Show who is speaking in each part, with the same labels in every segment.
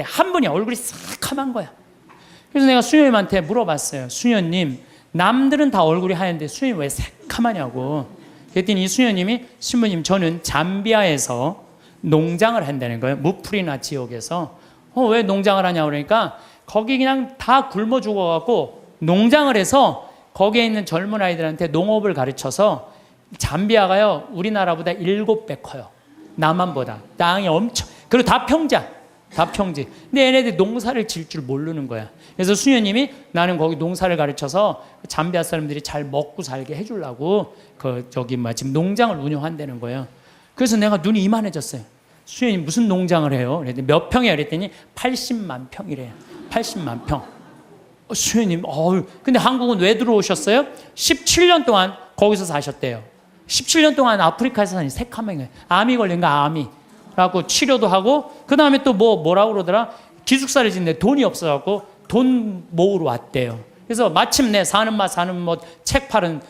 Speaker 1: 한 분이 얼굴이 새카만 거야. 그래서 내가 수녀님한테 물어봤어요. 수녀님, 남들은 다 얼굴이 하얀데 수녀님 왜 새카마냐고. 그랬더니 이 수녀님이 신부님, 저는 잠비아에서 농장을 한다는 거예요. 무프리나 지역에서. 왜 농장을 하냐고 그러니까 거기 그냥 다 굶어 죽어갖고 농장을 해서 거기에 있는 젊은 아이들한테 농업을 가르쳐서, 잠비아가요 우리나라보다 7배 커요. 남한보다. 땅이 엄청, 그리고 다 평지야. 다 평지. 근데 얘네들이 농사를 질 줄 모르는 거야. 그래서 수녀님이 나는 거기 농사를 가르쳐서 잠비아 사람들이 잘 먹고 살게 해주려고 지금 농장을 운영한다는 거예요. 그래서 내가 눈이 이만해졌어요. 수녀님 무슨 농장을 해요? 그랬더니 몇 평이야? 그랬더니 80만 평이래요. 80만 평. 수녀님, 근데 한국은 왜 들어오셨어요? 17년 동안 거기서 사셨대요. 17년 동안 아프리카에서 사니 새카만 거예요. 암이 걸린 거야, 암이. 그래갖고 치료도 하고, 그 다음에 또 뭐라고 그러더라? 기숙사를 짓는데 돈이 없어갖고 돈 모으러 왔대요. 그래서 마침내 사는 맛 책 팔은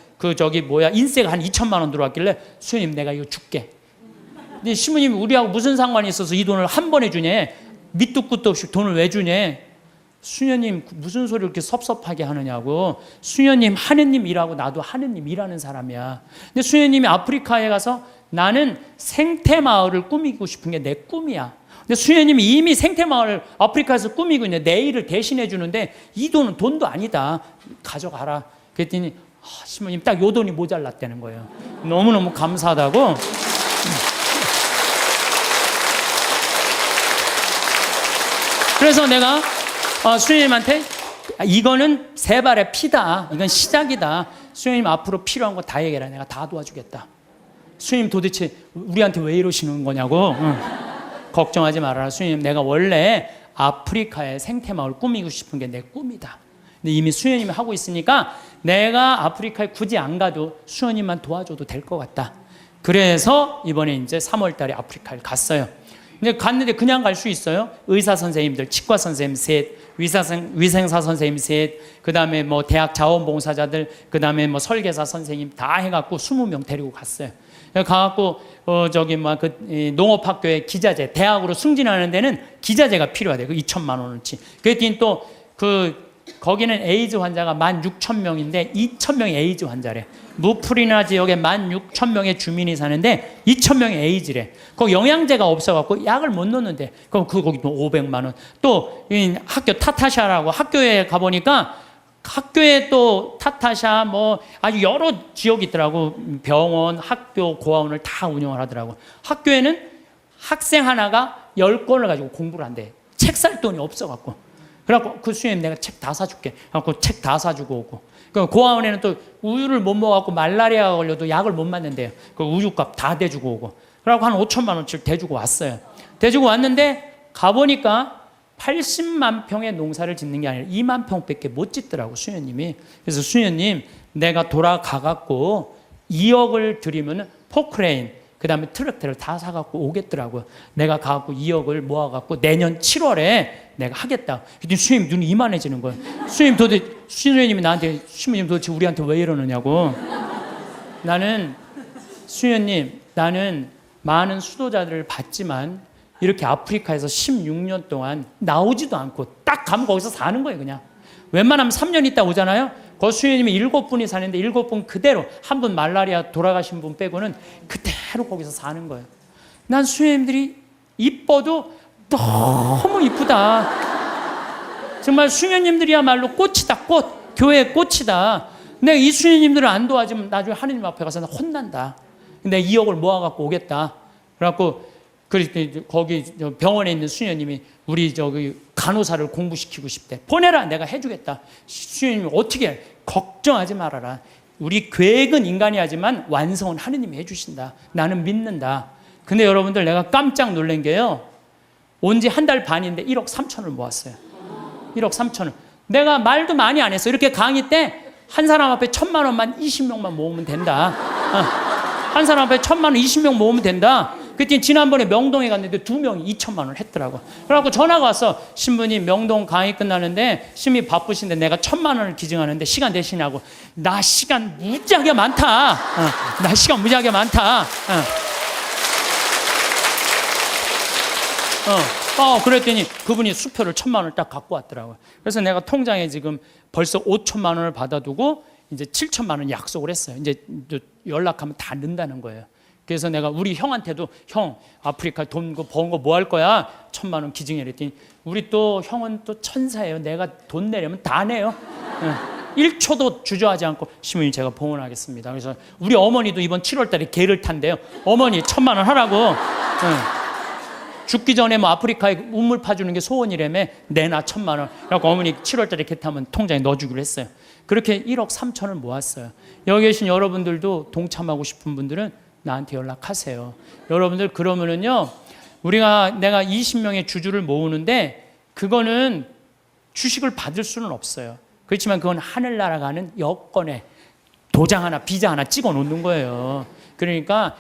Speaker 1: 인세가 한 2천만 원 들어왔길래, 수녀님 내가 이거 줄게. 근데 신부님이 우리하고 무슨 상관이 있어서 이 돈을 한 번에 주냐? 밑도 끝도 없이 돈을 왜 주냐? 수녀님 무슨 소리를 이렇게 섭섭하게 하느냐고. 수녀님 하느님 일하고 나도 하느님 일하는 사람이야. 근데 수녀님이 아프리카에 가서 나는 생태마을을 꾸미고 싶은 게 내 꿈이야. 근데 수녀님이 이미 생태마을을 아프리카에서 꾸미고 있는데 내 일을 대신해 주는데 이 돈은 돈도 아니다. 가져가라. 그랬더니 신부님 딱 요 돈이 모자랐다는 거예요. 너무너무 감사하다고. 그래서 내가 수녀님한테 이거는 세 발의 피다. 이건 시작이다. 수녀님 앞으로 필요한 거 다 얘기해라. 내가 다 도와주겠다. 수녀님 도대체 우리한테 왜 이러시는 거냐고. 걱정하지 말아라. 수녀님 내가 원래 아프리카의 생태마을 꾸미고 싶은 게 내 꿈이다. 근데 이미 수녀님이 하고 있으니까 내가 아프리카에 굳이 안 가도 수녀님만 도와줘도 될 것 같다. 그래서 이번에 이제 3월 달에 아프리카를 갔어요. 근데 갔는데 그냥 갈 수 있어요? 의사 선생님들, 치과 선생님 셋, 위생사 선생님 셋, 그 다음에 대학 자원봉사자들, 그 다음에 설계사 선생님 다 해갖고 20명 데리고 갔어요. 가갖고 농업학교에 기자재, 대학으로 승진하는 데는 기자재가 필요하대요. 그 2천만 원어치. 그랬더니 또 거기는 에이즈 환자가 16,000명인데 2,000명이 에이즈 환자래. 무프리나 지역에 16,000명의 주민이 사는데 2,000명이 에이즈래. 거기 영양제가 없어갖고 약을 못 넣는데, 그럼 거기 또 500만 원. 또 학교 타타샤라고 학교에 가보니까 학교에 또 타타샤 아주 여러 지역이 있더라고. 병원, 학교, 고아원을 다 운영을 하더라고. 학교에는 학생 하나가 10권을 가지고 공부를 한대. 책 살 돈이 없어갖고. 그래갖고 그 수녀님 내가 책 다 사줄게. 그래갖고 책 다 사주고 오고. 그 고아원에는 또 우유를 못 먹어갖고 말라리아가 걸려도 약을 못 맞는데요. 그 우유값 다 대주고 오고. 그래갖고 한 5천만 원치를 대주고 왔어요. 대주고 왔는데 가보니까 80만 평의 농사를 짓는 게 아니라 2만 평밖에 못 짓더라고, 수녀님이. 그래서 수녀님 내가 돌아가갖고 2억을 드리면 포크레인, 그 다음에 트랙터를 다 사갖고 오겠더라고요. 내가 가갖고 2억을 모아갖고 내년 7월에 내가 하겠다. 그랬더니 수녀님 눈이 이만해지는 거예요. 수녀님이 나한테, 신부님 도대체 우리한테 왜 이러느냐고. 수녀님, 나는 많은 수도자들을 봤지만 이렇게 아프리카에서 16년 동안 나오지도 않고 딱 가면 거기서 사는 거예요, 그냥. 웬만하면 3년 있다 오잖아요. 그 수녀님이 7분이 사는데 7분 그대로, 한 분 말라리아 돌아가신 분 빼고는 그대로 거기서 사는 거예요. 난 수녀님들이 이뻐도 너무 이쁘다. 정말 수녀님들이야말로 꽃이다, 꽃. 교회의 꽃이다. 내가 이 수녀님들을 안 도와주면 나중에 하느님 앞에 가서 나 혼난다. 내가 2억을 모아갖고 오겠다. 그래갖고 거기 병원에 있는 수녀님이 우리 간호사를 공부시키고 싶대. 보내라, 내가 해주겠다. 수녀님이 어떻게 해? 걱정하지 말아라. 우리 계획은 인간이 하지만 완성은 하느님이 해주신다. 나는 믿는다. 근데 여러분들 내가 깜짝 놀란 게요. 온 지 한 달 반인데 1억 3천을 모았어요. 1억 3천을. 내가 말도 많이 안 했어. 이렇게 강의 때 한 사람 앞에 1,000만 원만 20명만 모으면 된다. 한 사람 앞에 1,000만 원 20명 모으면 된다. 그때 지난번에 명동에 갔는데 2명이 2천만 원을 했더라고. 그래갖고 전화가 왔어. 신부님 명동 강의 끝나는데 신부님 바쁘신데 내가 1,000만 원을 기증하는데 시간 되시냐고. 나 시간 무지하게 많다. 나 시간 무지하게 많다. 그랬더니 그분이 수표를 1,000만 원을 딱 갖고 왔더라고요. 그래서 내가 통장에 지금 벌써 5천만 원을 받아두고 이제 7천만 원 약속을 했어요. 이제 연락하면 다 넣는다는 거예요. 그래서 내가 우리 형한테도 형 아프리카 돈 번 거 뭐 할 거야? 1,000만 원 기증해 그랬더니 우리 또 형은 또 천사예요. 내가 돈 내려면 다 내요. 1초도 주저하지 않고 신부님 제가 봉헌하겠습니다. 그래서 우리 어머니도 이번 7월 달에 개를 탄대요. 어머니 1,000만 원 하라고. 죽기 전에 뭐 아프리카에 우물 파주는 게 소원이라며 내놔 1,000만 원. 그래서 어머니 7월 달에 개 타면 통장에 넣어주기로 했어요. 그렇게 1억 3천을 모았어요. 여기 계신 여러분들도 동참하고 싶은 분들은 나한테 연락하세요. 여러분들 그러면은요 내가 20명의 주주를 모으는데 그거는 주식을 받을 수는 없어요. 그렇지만 그건 하늘나라 가는 여권에 도장 하나 비자 하나 찍어 놓는 거예요. 그러니까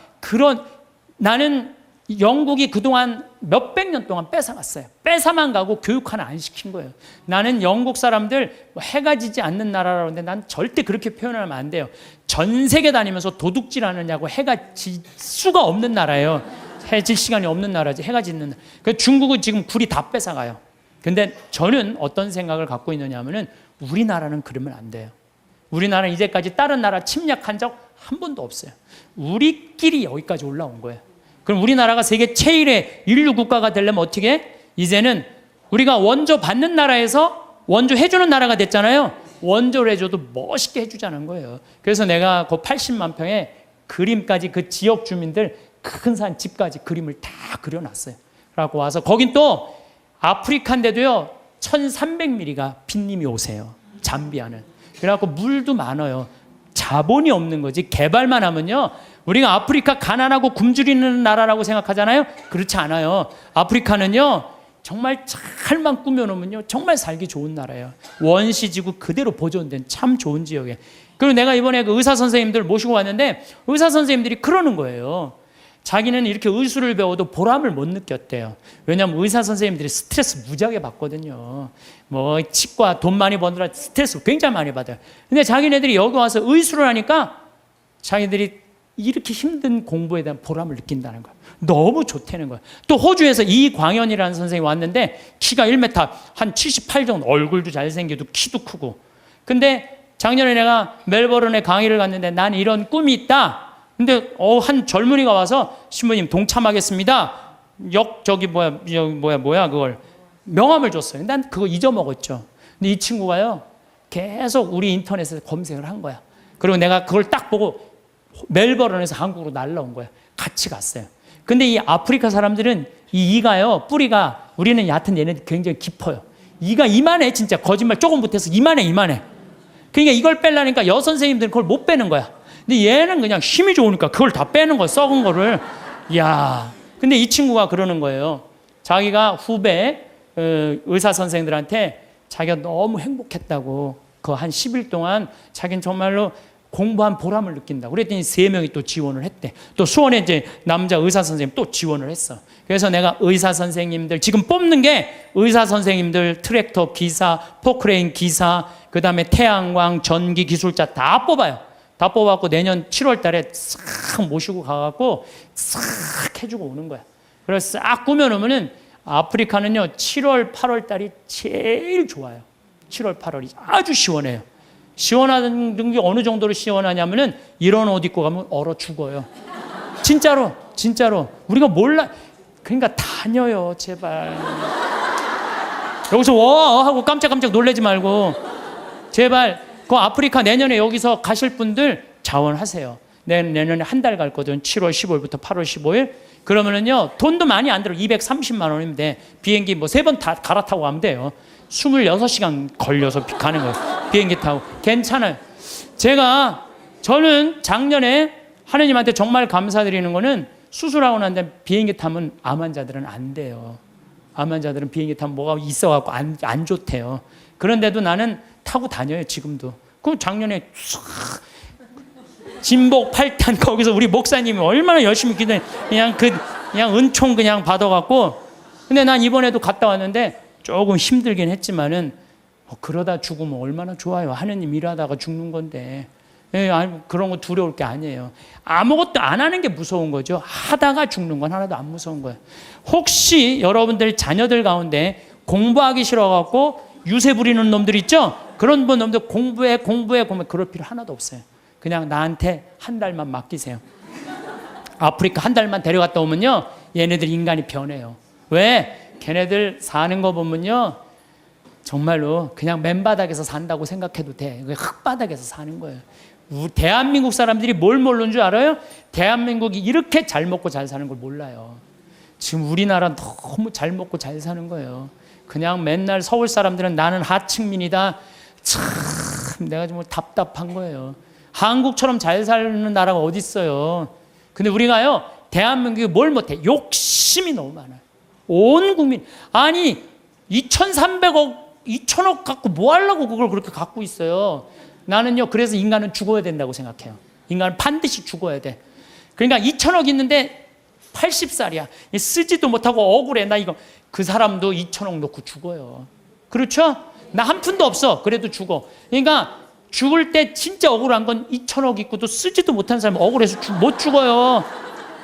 Speaker 1: 나는 영국이 그동안 몇백 년 동안 뺏어갔어요. 뺏어만 가고 교육 하나 안 시킨 거예요. 나는 영국 사람들 해가 지지 않는 나라라고 하는데 난 절대 그렇게 표현하면 안 돼요. 전 세계 다니면서 도둑질 하느냐고 해가 질 수가 없는 나라예요. 해 질 시간이 없는 나라지 해가 짓는 나라. 그래서 중국은 지금 굴이 다 뺏어가요. 근데 저는 어떤 생각을 갖고 있느냐 하면은 우리나라는 그러면 안 돼요. 우리나라는 이제까지 다른 나라 침략한 적 한 번도 없어요. 우리끼리 여기까지 올라온 거예요. 그럼 우리나라가 세계 제1의 인류 국가가 되려면 어떻게 해? 이제는 우리가 원조 받는 나라에서 원조 해주는 나라가 됐잖아요. 원조를 해줘도 멋있게 해주자는 거예요. 그래서 내가 그 80만 평에 그림까지 그 지역 주민들 큰 산 집까지 그림을 다 그려놨어요. 그래갖고 와서 거긴 또 아프리카인데도요 1300mm가 빈님이 오세요. 잠비아는. 그래갖고 물도 많아요. 자본이 없는 거지. 개발만 하면요 우리가 아프리카 가난하고 굶주리는 나라라고 생각하잖아요. 그렇지 않아요. 아프리카는요 정말 잘만 꾸며놓으면요 정말 살기 좋은 나라예요. 원시지구 그대로 보존된 참 좋은 지역에. 그리고 내가 이번에 그 의사 선생님들 모시고 왔는데 의사 선생님들이 그러는 거예요. 자기는 이렇게 의술을 배워도 보람을 못 느꼈대요. 왜냐하면 의사 선생님들이 스트레스 무지하게 받거든요. 뭐 치과 돈 많이 버느라 스트레스 굉장히 많이 받아요. 근데 자기네들이 여기 와서 의술을 하니까 자기들이 이렇게 힘든 공부에 대한 보람을 느낀다는 거예요. 너무 좋다는 거예요. 또 호주에서 이광현이라는 선생님이 왔는데 키가 1m 한 78 정도, 얼굴도 잘생기고 키도 크고. 근데 작년에 내가 멜버른에 강의를 갔는데 난 이런 꿈이 있다. 근데 한 젊은이가 와서 신부님 동참하겠습니다. 그걸 명함을 줬어요. 난 그거 잊어먹었죠. 근데 이 친구가요 계속 우리 인터넷에서 검색을 한 거야. 그리고 내가 그걸 딱 보고 멜버른에서 한국으로 날라온 거야. 같이 갔어요. 근데 이 아프리카 사람들은 이 이가요 뿌리가 우리는 얕은 얘네들 굉장히 깊어요. 이가 이만해. 진짜 거짓말 조금 못해서 이만해. 그러니까 이걸 빼려니까 여선생님들은 그걸 못 빼는 거야. 근데 얘는 그냥 힘이 좋으니까 그걸 다 빼는 거야. 썩은 거를. 이야. 근데 이 친구가 그러는 거예요. 자기가 후배 의사 선생들한테 자기가 너무 행복했다고 그 한 10일 동안 자기는 정말로 공부한 보람을 느낀다고. 그랬더니 3명이 또 지원을 했대. 또 수원에 이제 남자 의사 선생님 또 지원을 했어. 그래서 내가 의사 선생님들 지금 뽑는 게 의사 선생님들, 트랙터 기사, 포크레인 기사, 그 다음에 태양광, 전기 기술자 다 뽑아요. 다 뽑아갖고 내년 7월 달에 싹 모시고 가갖고 싹 해주고 오는 거야. 그래서 싹 꾸며놓으면은 아프리카는요 7월, 8월 달이 제일 좋아요. 7월, 8월이 아주 시원해요. 시원한 게 어느 정도로 시원하냐면은 이런 옷 입고 가면 얼어 죽어요. 진짜로. 우리가 몰라. 그러니까 다녀요, 제발. 여기서 와 하고 깜짝깜짝 놀라지 말고 제발. 그 아프리카 내년에 여기서 가실 분들 자원하세요. 내년에 한 달 갈 거든. 7월 15일부터 8월 15일. 그러면은요 돈도 많이 안 들어. 230만 원이면 돼. 비행기 뭐 3번 다 갈아타고 가면 돼요. 26시간 걸려서 가는 거예요. 비행기 타고. 괜찮아요. 저는 작년에 하느님한테 정말 감사드리는 거는 수술하고 난 다음에 비행기 타면 암 환자들은 안 돼요. 암 환자들은 비행기 타면 뭐가 있어갖고 안 좋대요. 그런데도 나는 타고 다녀요, 지금도. 그 작년에 진복 8탄 거기서 우리 목사님이 얼마나 열심히 기도해. 그냥 은총 그냥 받아갖고. 근데 난 이번에도 갔다 왔는데 조금 힘들긴 했지만은 그러다 죽으면 얼마나 좋아요. 하느님 일하다가 죽는 건데. 아니, 그런 거 두려울 게 아니에요. 아무것도 안 하는 게 무서운 거죠. 하다가 죽는 건 하나도 안 무서운 거예요. 혹시 여러분들 자녀들 가운데 공부하기 싫어갖고 유세 부리는 놈들 있죠? 그런 놈들 공부해 그럴 필요 하나도 없어요. 그냥 나한테 한 달만 맡기세요. 아프리카 한 달만 데려갔다 오면요, 얘네들 인간이 변해요. 왜? 걔네들 사는 거 보면요, 정말로 그냥 맨바닥에서 산다고 생각해도 돼. 흙바닥에서 사는 거예요. 대한민국 사람들이 뭘 모르는 줄 알아요? 대한민국이 이렇게 잘 먹고 잘 사는 걸 몰라요. 지금 우리나라 너무 잘 먹고 잘 사는 거예요. 그냥 맨날 서울 사람들은 나는 하층민이다. 참 내가 정말 답답한 거예요. 한국처럼 잘 사는 나라가 어디 있어요? 근데 우리가요, 대한민국이 뭘 못해? 욕심이 너무 많아요. 온 국민, 아니 2,300억 2,000억 갖고 뭐 하려고 그걸 그렇게 갖고 있어요. 나는요, 그래서 인간은 죽어야 된다고 생각해요. 인간은 반드시 죽어야 돼. 그러니까 2,000억 있는데 80살이야. 쓰지도 못하고 억울해. 나 이거. 그 사람도 2,000억 놓고 죽어요. 그렇죠? 나 한 푼도 없어. 그래도 죽어. 그러니까 죽을 때 진짜 억울한 건 2,000억 있고도 쓰지도 못한 사람은 억울해서 못 죽어요.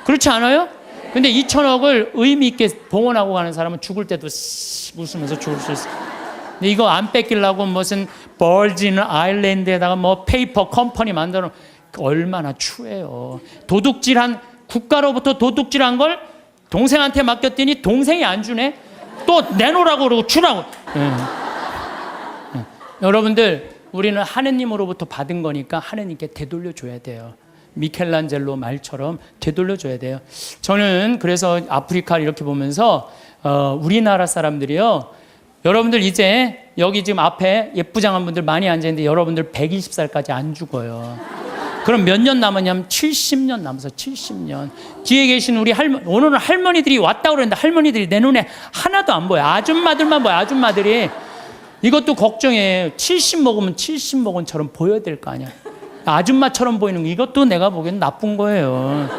Speaker 1: 그렇지 않아요? 근데 2,000억을 의미 있게 봉헌하고 가는 사람은 죽을 때도 웃으면서 죽을 수 있어. 근데 이거 안 뺏기려고 무슨 벌진 아일랜드에다가 뭐 페이퍼 컴퍼니 만들어, 얼마나 추해요. 도둑질한, 국가로부터 도둑질한 걸 동생한테 맡겼더니 동생이 안 주네. 또 내놓으라고 그러고 주라고. 여러분들, 우리는 하느님으로부터 받은 거니까 하느님께 되돌려 줘야 돼요. 미켈란젤로 말처럼 되돌려 줘야 돼요. 저는 그래서 아프리카를 이렇게 보면서 우리나라 사람들이요, 여러분들 이제 여기 지금 앞에 예쁘장한 분들 많이 앉아있는데 여러분들 120살까지 안 죽어요. 그럼 몇 년 남았냐면 70년 남아서 70년. 뒤에 계신 우리 할머니, 오늘은 할머니들이 왔다고 그러는데 할머니들이 내 눈에 하나도 안 보여. 아줌마들만 보여. 아줌마들이. 이것도 걱정이에요. 70 먹으면 70 먹은처럼 보여야 될 거 아니야. 아줌마처럼 보이는 거, 이것도 내가 보기엔 나쁜 거예요.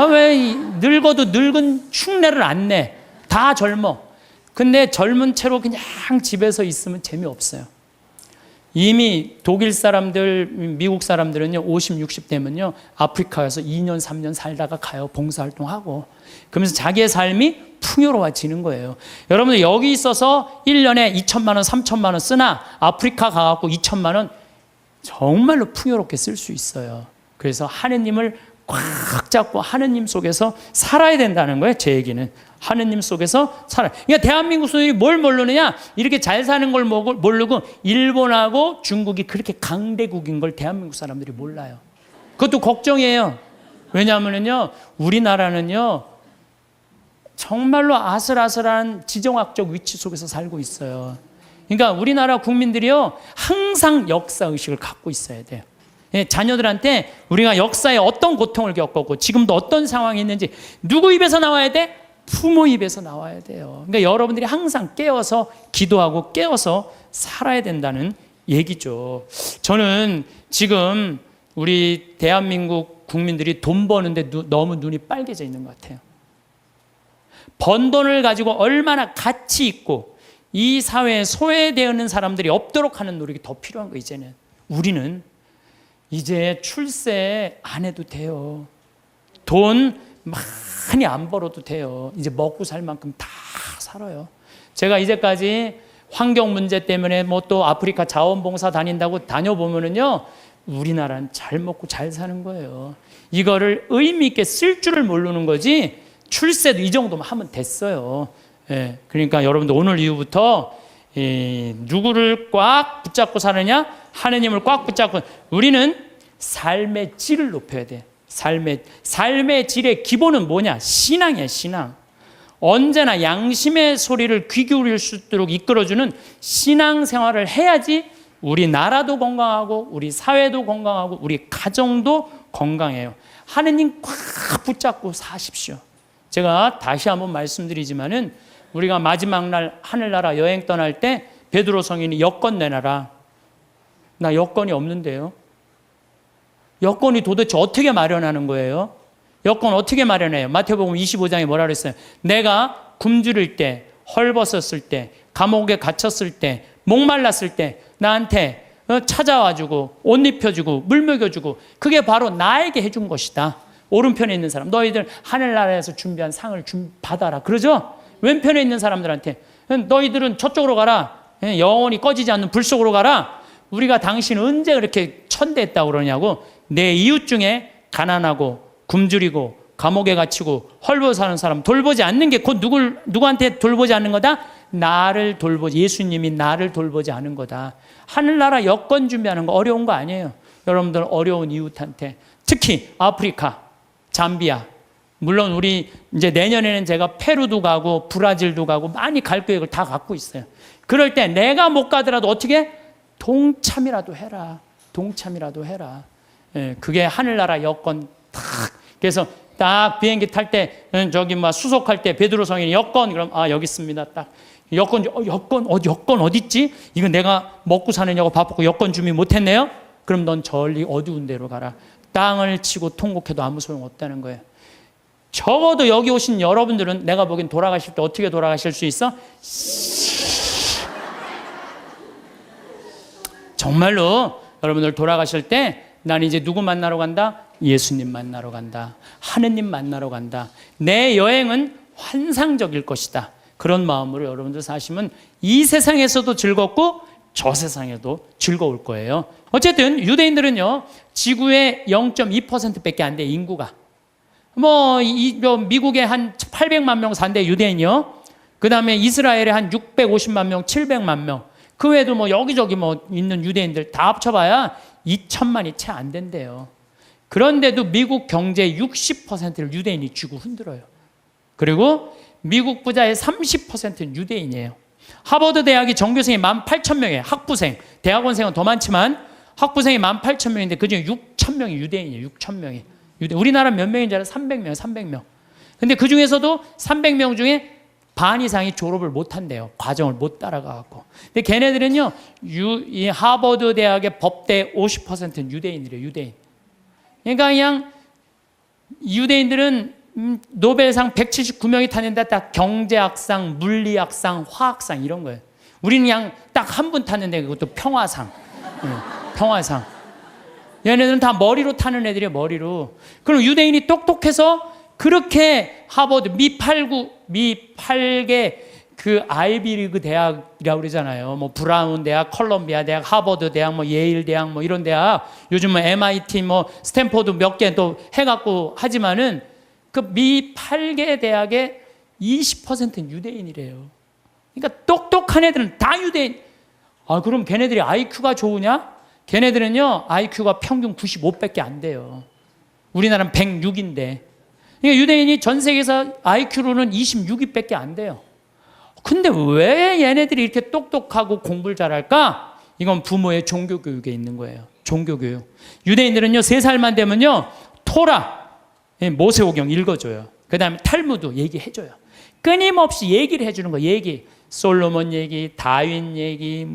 Speaker 1: 왜 늙어도 늙은 흉내를 안 내. 다 젊어. 근데 젊은 채로 그냥 집에서 있으면 재미없어요. 이미 독일 사람들, 미국 사람들은요, 50, 60 되면요, 아프리카에서 2년, 3년 살다가 가요. 봉사활동하고. 그러면서 자기의 삶이 풍요로워지는 거예요. 여러분들 여기 있어서 1년에 2천만 원, 3천만 원 쓰나 아프리카 가갖고 2천만 원 정말로 풍요롭게 쓸 수 있어요. 그래서 하느님을 꽉 잡고 하느님 속에서 살아야 된다는 거예요. 제 얘기는. 하느님 속에서 살아요. 그러니까 대한민국 사람들이 뭘 모르느냐? 이렇게 잘 사는 걸 모르고 일본하고 중국이 그렇게 강대국인 걸 대한민국 사람들이 몰라요. 그것도 걱정이에요. 왜냐하면요, 우리나라는요, 정말로 아슬아슬한 지정학적 위치 속에서 살고 있어요. 그러니까 우리나라 국민들이요, 항상 역사의식을 갖고 있어야 돼요. 자녀들한테 우리가 역사에 어떤 고통을 겪었고 지금도 어떤 상황이 있는지 누구 입에서 나와야 돼? 부모 입에서 나와야 돼요. 그러니까 여러분들이 항상 깨어서 기도하고 깨어서 살아야 된다는 얘기죠. 저는 지금 우리 대한민국 국민들이 돈 버는데 너무 눈이 빨개져 있는 것 같아요. 번 돈을 가지고 얼마나 가치 있고 이 사회에 소외되는 사람들이 없도록 하는 노력이 더 필요한 거. 이제는 우리는 이제 출세 안 해도 돼요. 돈 많이 안 벌어도 돼요. 이제 먹고 살 만큼 다 살아요. 제가 이제까지 환경 문제 때문에 뭐 또 아프리카 자원봉사 다닌다고 다녀보면은요, 우리나라는 잘 먹고 잘 사는 거예요. 이거를 의미 있게 쓸 줄을 모르는 거지, 출세도 이 정도만 하면 됐어요. 예, 그러니까 여러분들 오늘 이후부터 누구를 꽉 붙잡고 사느냐? 하느님을 꽉 붙잡고. 우리는 삶의 질을 높여야 돼. 삶의 질의 기본은 뭐냐? 신앙이야, 신앙. 언제나 양심의 소리를 귀 기울일 수 있도록 이끌어주는 신앙생활을 해야지 우리 나라도 건강하고 우리 사회도 건강하고 우리 가정도 건강해요. 하느님 꽉 붙잡고 사십시오. 제가 다시 한번 말씀드리지만은 우리가 마지막 날 하늘나라 여행 떠날 때 베드로 성인이 여권 내놔라. 나 여권이 없는데요. 여권이 도대체 어떻게 마련하는 거예요? 여권 어떻게 마련해요? 마태복음 25장에 뭐라 그랬어요? 내가 굶주릴 때, 헐벗었을 때, 감옥에 갇혔을 때, 목말랐을 때 나한테 찾아와주고 옷 입혀주고 물 먹여주고 그게 바로 나에게 해준 것이다. 오른편에 있는 사람 너희들 하늘나라에서 준비한 상을 받아라 그러죠. 왼편에 있는 사람들한테 너희들은 저쪽으로 가라. 영원히 꺼지지 않는 불 속으로 가라. 우리가 당신 언제 그렇게 천대했다고 그러냐고. 내 이웃 중에 가난하고 굶주리고 감옥에 갇히고 헐벗어 사는 사람 돌보지 않는 게 곧 누구한테 돌보지 않는 거다? 나를 돌보지, 예수님이 나를 돌보지 않은 거다. 하늘나라 여권 준비하는 거 어려운 거 아니에요. 여러분들 어려운 이웃한테, 특히 아프리카, 잠비아, 물론 우리 이제 내년에는 제가 페루도 가고 브라질도 가고 많이 갈 계획을 다 갖고 있어요. 그럴 때 내가 못 가더라도 어떻게? 동참이라도 해라. 동참이라도 해라. 예, 그게 하늘나라 여권 딱. 그래서 딱 비행기 탈 때 저기 막 수속할 때 베드로 성인이 여권 그럼 여기 있습니다. 딱 여권 여권 어디 있지? 이거 내가 먹고 사느냐고 바쁘고 여권 준비 못했네요. 그럼 넌 저리 어두운 데로 가라. 땅을 치고 통곡해도 아무 소용 없다는 거예요. 적어도 여기 오신 여러분들은 내가 보기엔 돌아가실 때 어떻게 돌아가실 수 있어? 정말로 여러분들 돌아가실 때 난 이제 누구 만나러 간다? 예수님 만나러 간다. 하느님 만나러 간다. 내 여행은 환상적일 것이다. 그런 마음으로 여러분들 사시면 이 세상에서도 즐겁고 저 세상에도 즐거울 거예요. 어쨌든 유대인들은요, 지구의 0.2%밖에 안 돼, 인구가. 미국에 한 800만 명 산대, 유대인이요. 그 다음에 이스라엘에 한 650만 명, 700만 명. 그 외에도 여기저기 있는 유대인들 다 합쳐봐야 2천만이 채 안 된대요. 그런데도 미국 경제의 60%를 유대인이 쥐고 흔들어요. 그리고 미국 부자의 30%는 유대인이에요. 하버드 대학이 전교생이 18,000명이에요. 학부생, 대학원생은 더 많지만 학부생이 18,000명인데 그중에 6,000명이 유대인이에요. 6,000명이. 우리나라 몇 명인 줄 알아요? 300명, 300명. 근데 그 중에서도 300명 중에 반 이상이 졸업을 못 한대요. 과정을 못 따라가고. 근데 걔네들은요, 이 하버드 대학의 법대 50%는 유대인이래요, 유대인. 그러니까 그냥 유대인들은 노벨상 179명이 탔는데 딱 경제학상, 물리학상, 화학상 이런 거예요. 우리는 그냥 딱 한 분 탔는데 그것도 평화상. 평화상. 얘네들은 다 머리로 타는 애들이에요, 머리로. 그럼 유대인이 똑똑해서 그렇게 하버드, 미 8개 그 아이비리그 대학이라고 그러잖아요. 브라운 대학, 컬럼비아 대학, 하버드 대학, 예일 대학, 이런 대학. 요즘은 MIT, 스탠포드 몇 개 또 해갖고 하지만은 그 미 8개 대학의 20%는 유대인이래요. 그러니까 똑똑한 애들은 다 유대인. 그럼 걔네들이 IQ가 좋으냐? 걔네들은요, IQ가 평균 95밖에 안 돼요. 우리나라는 106인데. 그러니까 유대인이 전 세계에서 IQ로는 26위밖에 안 돼요. 근데 왜 얘네들이 이렇게 똑똑하고 공부를 잘할까? 이건 부모의 종교교육에 있는 거예요. 종교교육. 유대인들은요, 3살만 되면요, 토라, 모세오경 읽어줘요. 그 다음에 탈무드 얘기해줘요. 끊임없이 얘기를 해주는 거예요. 얘기. 솔로몬 얘기, 다윈 얘기,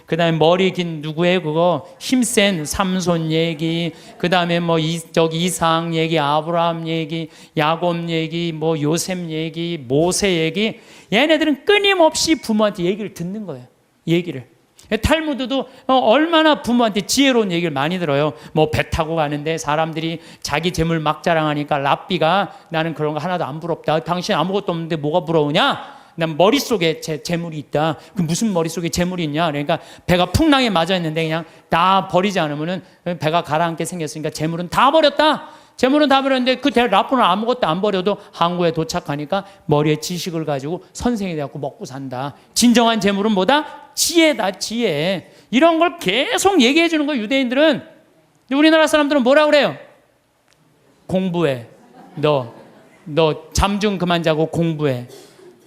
Speaker 1: 그 다음에 머리 긴 누구의 그거, 힘센 삼손 얘기, 그 다음에 이삭 얘기, 아브라함 얘기, 야곱 얘기, 요셉 얘기, 모세 얘기. 얘네들은 끊임없이 부모한테 얘기를 듣는 거예요. 얘기를. 탈무드도 얼마나 부모한테 지혜로운 얘기를 많이 들어요. 배 타고 가는데 사람들이 자기 재물 막 자랑하니까 랍비가 나는 그런 거 하나도 안 부럽다. 당신 아무것도 없는데 뭐가 부러우냐? 난 머릿속에 재물이 있다. 그 무슨 머릿속에 재물이 있냐? 그러니까 배가 풍랑에 맞아 있는데 그냥 다 버리지 않으면은 배가 가라앉게 생겼으니까 재물은 다 버렸다. 재물은 다 버렸는데 그 랍비는 아무것도 안 버려도 항구에 도착하니까 머리에 지식을 가지고 선생이 되었고 먹고 산다. 진정한 재물은 뭐다? 지혜다, 지혜. 이런 걸 계속 얘기해 주는 거예요, 유대인들은. 우리나라 사람들은 뭐라 그래요? 공부해. 너 잠 좀 그만 자고 공부해.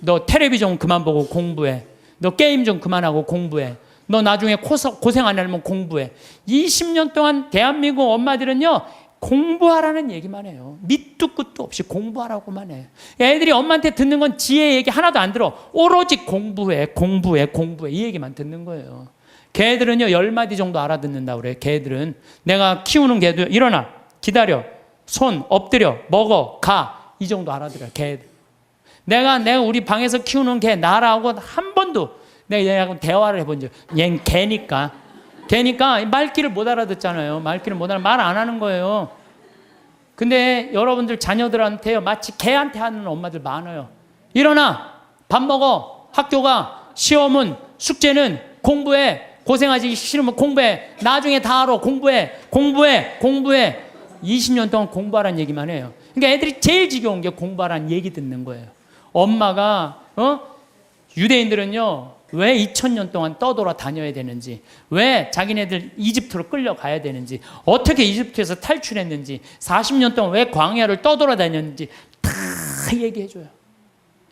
Speaker 1: 너 텔레비전 그만 보고 공부해. 너 게임 좀 그만하고 공부해. 너 나중에 고생 안 하려면 공부해. 20년 동안 대한민국 엄마들은요, 공부하라는 얘기만 해요. 밑도 끝도 없이 공부하라고만 해. 애들이 엄마한테 듣는 건 지혜 얘기 하나도 안 들어. 오로지 공부해. 이 얘기만 듣는 거예요. 개들은요, 10마디 정도 알아듣는다고 그래. 개들은. 내가 키우는 개도 일어나, 기다려, 손, 엎드려, 먹어, 가. 이 정도 알아들어요, 개들. 내가 우리 방에서 키우는 개 나라고 한 번도 내가 얘하고 대화를 해본 적. 얜 개니까. 걔니까 말귀를 못 알아듣잖아요. 말귀를 못 말 안 하는 거예요. 근데 여러분들 자녀들한테요, 마치 개한테 하는 엄마들 많아요. 일어나, 밥 먹어, 학교가, 시험은, 숙제는, 공부해, 고생하지 싫으면 공부해, 나중에 다 알아, 공부해. 20년 동안 공부하라는 얘기만 해요. 그러니까 애들이 제일 지겨운 게 공부하라는 얘기 듣는 거예요. 엄마가 유대인들은요, 왜 2000년 동안 떠돌아 다녀야 되는지, 왜 자기네들 이집트로 끌려가야 되는지, 어떻게 이집트에서 탈출했는지, 40년 동안 왜 광야를 떠돌아 다녔는지 다 얘기해줘요.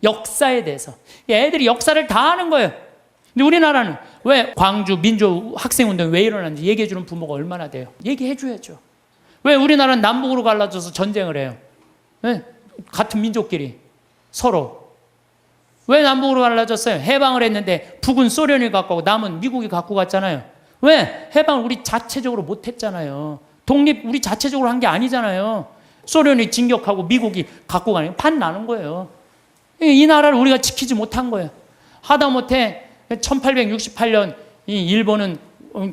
Speaker 1: 역사에 대해서. 애들이 역사를 다 아는 거예요. 근데 우리나라는 왜 광주 민주 학생운동이 왜 일어났는지 얘기해주는 부모가 얼마나 돼요? 얘기해줘야죠. 왜 우리나라는 남북으로 갈라져서 전쟁을 해요? 네? 같은 민족끼리 서로. 왜 남북으로 갈라졌어요? 해방을 했는데 북은 소련이 갖고 가고 남은 미국이 갖고 갔잖아요. 왜? 해방을 우리 자체적으로 못했잖아요. 독립 우리 자체적으로 한 게 아니잖아요. 소련이 진격하고 미국이 갖고 가는 판 나는 거예요. 이 나라를 우리가 지키지 못한 거예요. 하다못해 1868년 이 일본은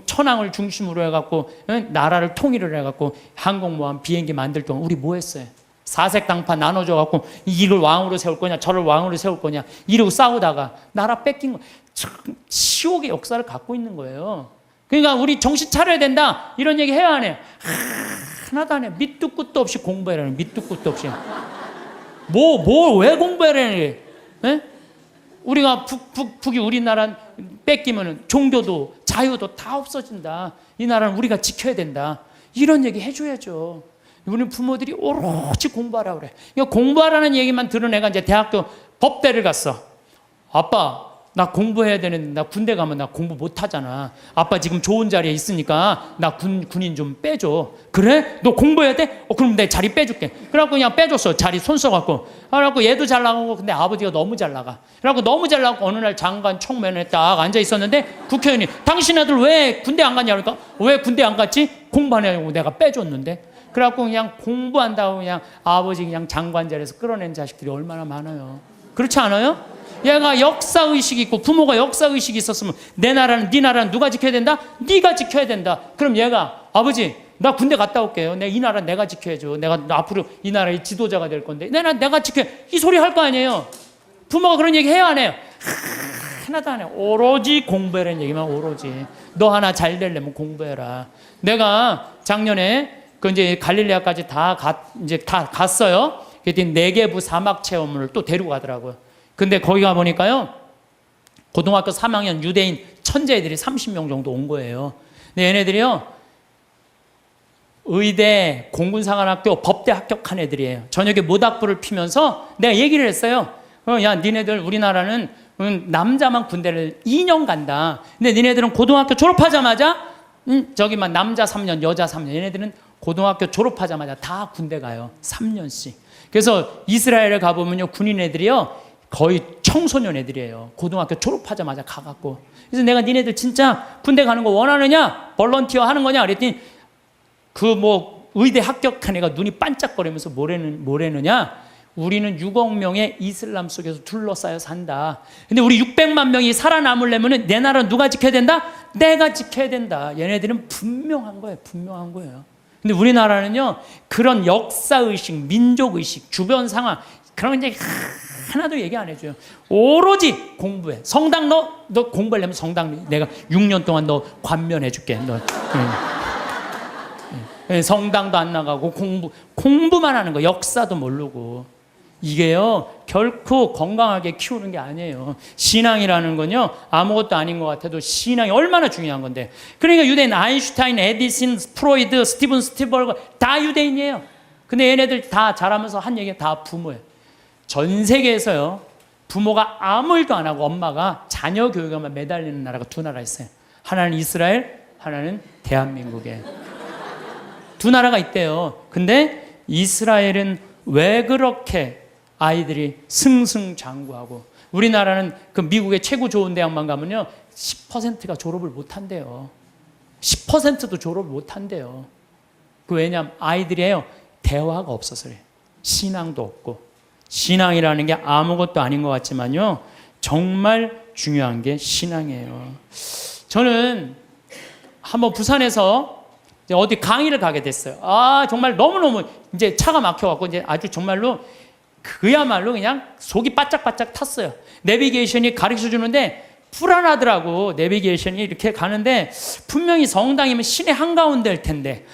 Speaker 1: 천황을 중심으로 해갖고 나라를 통일을 해갖고 항공모함 비행기 만들 동안 우리 뭐 했어요? 사색당파 나눠줘갖고 이걸 왕으로 세울 거냐 저를 왕으로 세울 거냐 이러고 싸우다가 나라 뺏긴 거. 치욕의 역사를 갖고 있는 거예요. 그러니까 우리 정신 차려야 된다 이런 얘기 해야 하네요. 하나도 안 해요. 밑도 끝도 없이 공부해라는 밑도 끝도 없이. 왜 공부해라는 게? 네? 우리가 북이 우리나라 뺏기면 종교도 자유도 다 없어진다. 이 나라는 우리가 지켜야 된다. 이런 얘기 해줘야죠. 우리 부모들이 오로지 공부하라고 그래. 공부하라는 얘기만 들은 애가 이제 대학교 법대를 갔어. 아빠, 나 공부해야 되는데 나 군대 가면 나 공부 못 하잖아. 아빠 지금 좋은 자리에 있으니까 나 군인 좀 빼줘. 그래? 너 공부해야 돼? 그럼 내 자리 빼줄게. 그래갖고 그냥 빼줬어. 자리 손 써갖고. 그래갖고 얘도 잘 나가고 근데 아버지가 너무 잘 나가. 그래갖고 너무 잘 나가고 어느 날 장관 청면에 딱 앉아 있었는데 국회의원이 당신 아들 왜 군대 안 갔냐 그러니까 왜 군대 안 갔지? 공부하냐고 내가 빼줬는데. 그래갖고 그냥 공부한다고 그냥 아버지 그냥 장관 자리에서 끌어낸 자식들이 얼마나 많아요. 그렇지 않아요? 얘가 역사의식이 있고 부모가 역사의식이 있었으면 내 나라는 네 나라는 누가 지켜야 된다? 네가 지켜야 된다. 그럼 얘가 아버지 나 군대 갔다 올게요. 이 나라 내가 지켜야죠. 내가 앞으로 이 나라의 지도자가 될 건데 내가 지켜야 이 소리 할 거 아니에요. 부모가 그런 얘기 해요 안 해요? 하나도 안 해요. 오로지 공부해라는 얘기만 오로지. 너 하나 잘 되려면 공부해라. 내가 작년에 그 이제 갈릴레아까지 다 갔어요. 그랬더니 네게부 사막 체험을 또 데리고 가더라고요. 근데 거기 가 보니까요, 고등학교 3학년 유대인 천재애들이 30명 정도 온 거예요. 근데 얘네들이요, 의대, 공군사관학교, 법대 합격한 애들이에요. 저녁에 모닥불을 피면서 내가 얘기를 했어요. 야, 니네들 우리나라는 남자만 군대를 2년 간다. 근데 니네들은 고등학교 졸업하자마자 저기만 남자 3년, 여자 3년. 얘네들은 고등학교 졸업하자마자 다 군대 가요. 3년씩. 그래서 이스라엘에 가보면요, 군인 애들이요, 거의 청소년 애들이에요. 고등학교 졸업하자마자 가갖고. 그래서 내가 니네들 진짜 군대 가는 거 원하느냐? 벌런티어 하는 거냐? 그랬더니 의대 합격한 애가 눈이 반짝거리면서 뭐래느냐? 우리는 6억 명의 이슬람 속에서 둘러싸여 산다. 근데 우리 600만 명이 살아남으려면 내 나라는 누가 지켜야 된다? 내가 지켜야 된다. 얘네들은 분명한 거예요. 분명한 거예요. 근데 우리나라는요, 그런 역사의식, 민족의식, 주변 상황, 그런 게 하나도 얘기 안 해줘요. 오로지 공부해. 성당 너 공부하려면 성당 내가 6년 동안 너 관면해줄게. 너 성당도 안 나가고 공부만 하는 거. 역사도 모르고. 이게요, 결코 건강하게 키우는 게 아니에요. 신앙이라는 건요, 아무것도 아닌 것 같아도 신앙이 얼마나 중요한 건데. 그러니까 유대인 아인슈타인, 에디슨, 프로이드, 스티븐 스피버그 다 유대인이에요. 근데 얘네들 다 자라면서 한 얘기가 다 부모예요. 전 세계에서요, 부모가 아무 일도 안 하고 엄마가 자녀 교육에만 매달리는 나라가 두 나라 있어요. 하나는 이스라엘, 하나는 대한민국이에요. 두 나라가 있대요. 근데 이스라엘은 왜 그렇게 아이들이 승승장구하고, 우리나라는 그 미국의 최고 좋은 대학만 가면요 10%가 졸업을 못 한대요. 10%도 졸업을 못 한대요. 왜냐하면 아이들이에요, 대화가 없어서 그래요. 신앙도 없고. 신앙이라는 게 아무것도 아닌 것 같지만요, 정말 중요한 게 신앙이에요. 저는 한번 부산에서 이제 어디 강의를 가게 됐어요. 아, 정말 너무너무 이제 차가 막혀갖고 이제 아주 정말로 그야말로 그냥 속이 바짝바짝 탔어요. 내비게이션이 가르쳐 주는데 불안하더라고. 내비게이션이 이렇게 가는데 분명히 성당이면 시내 한가운데일 텐데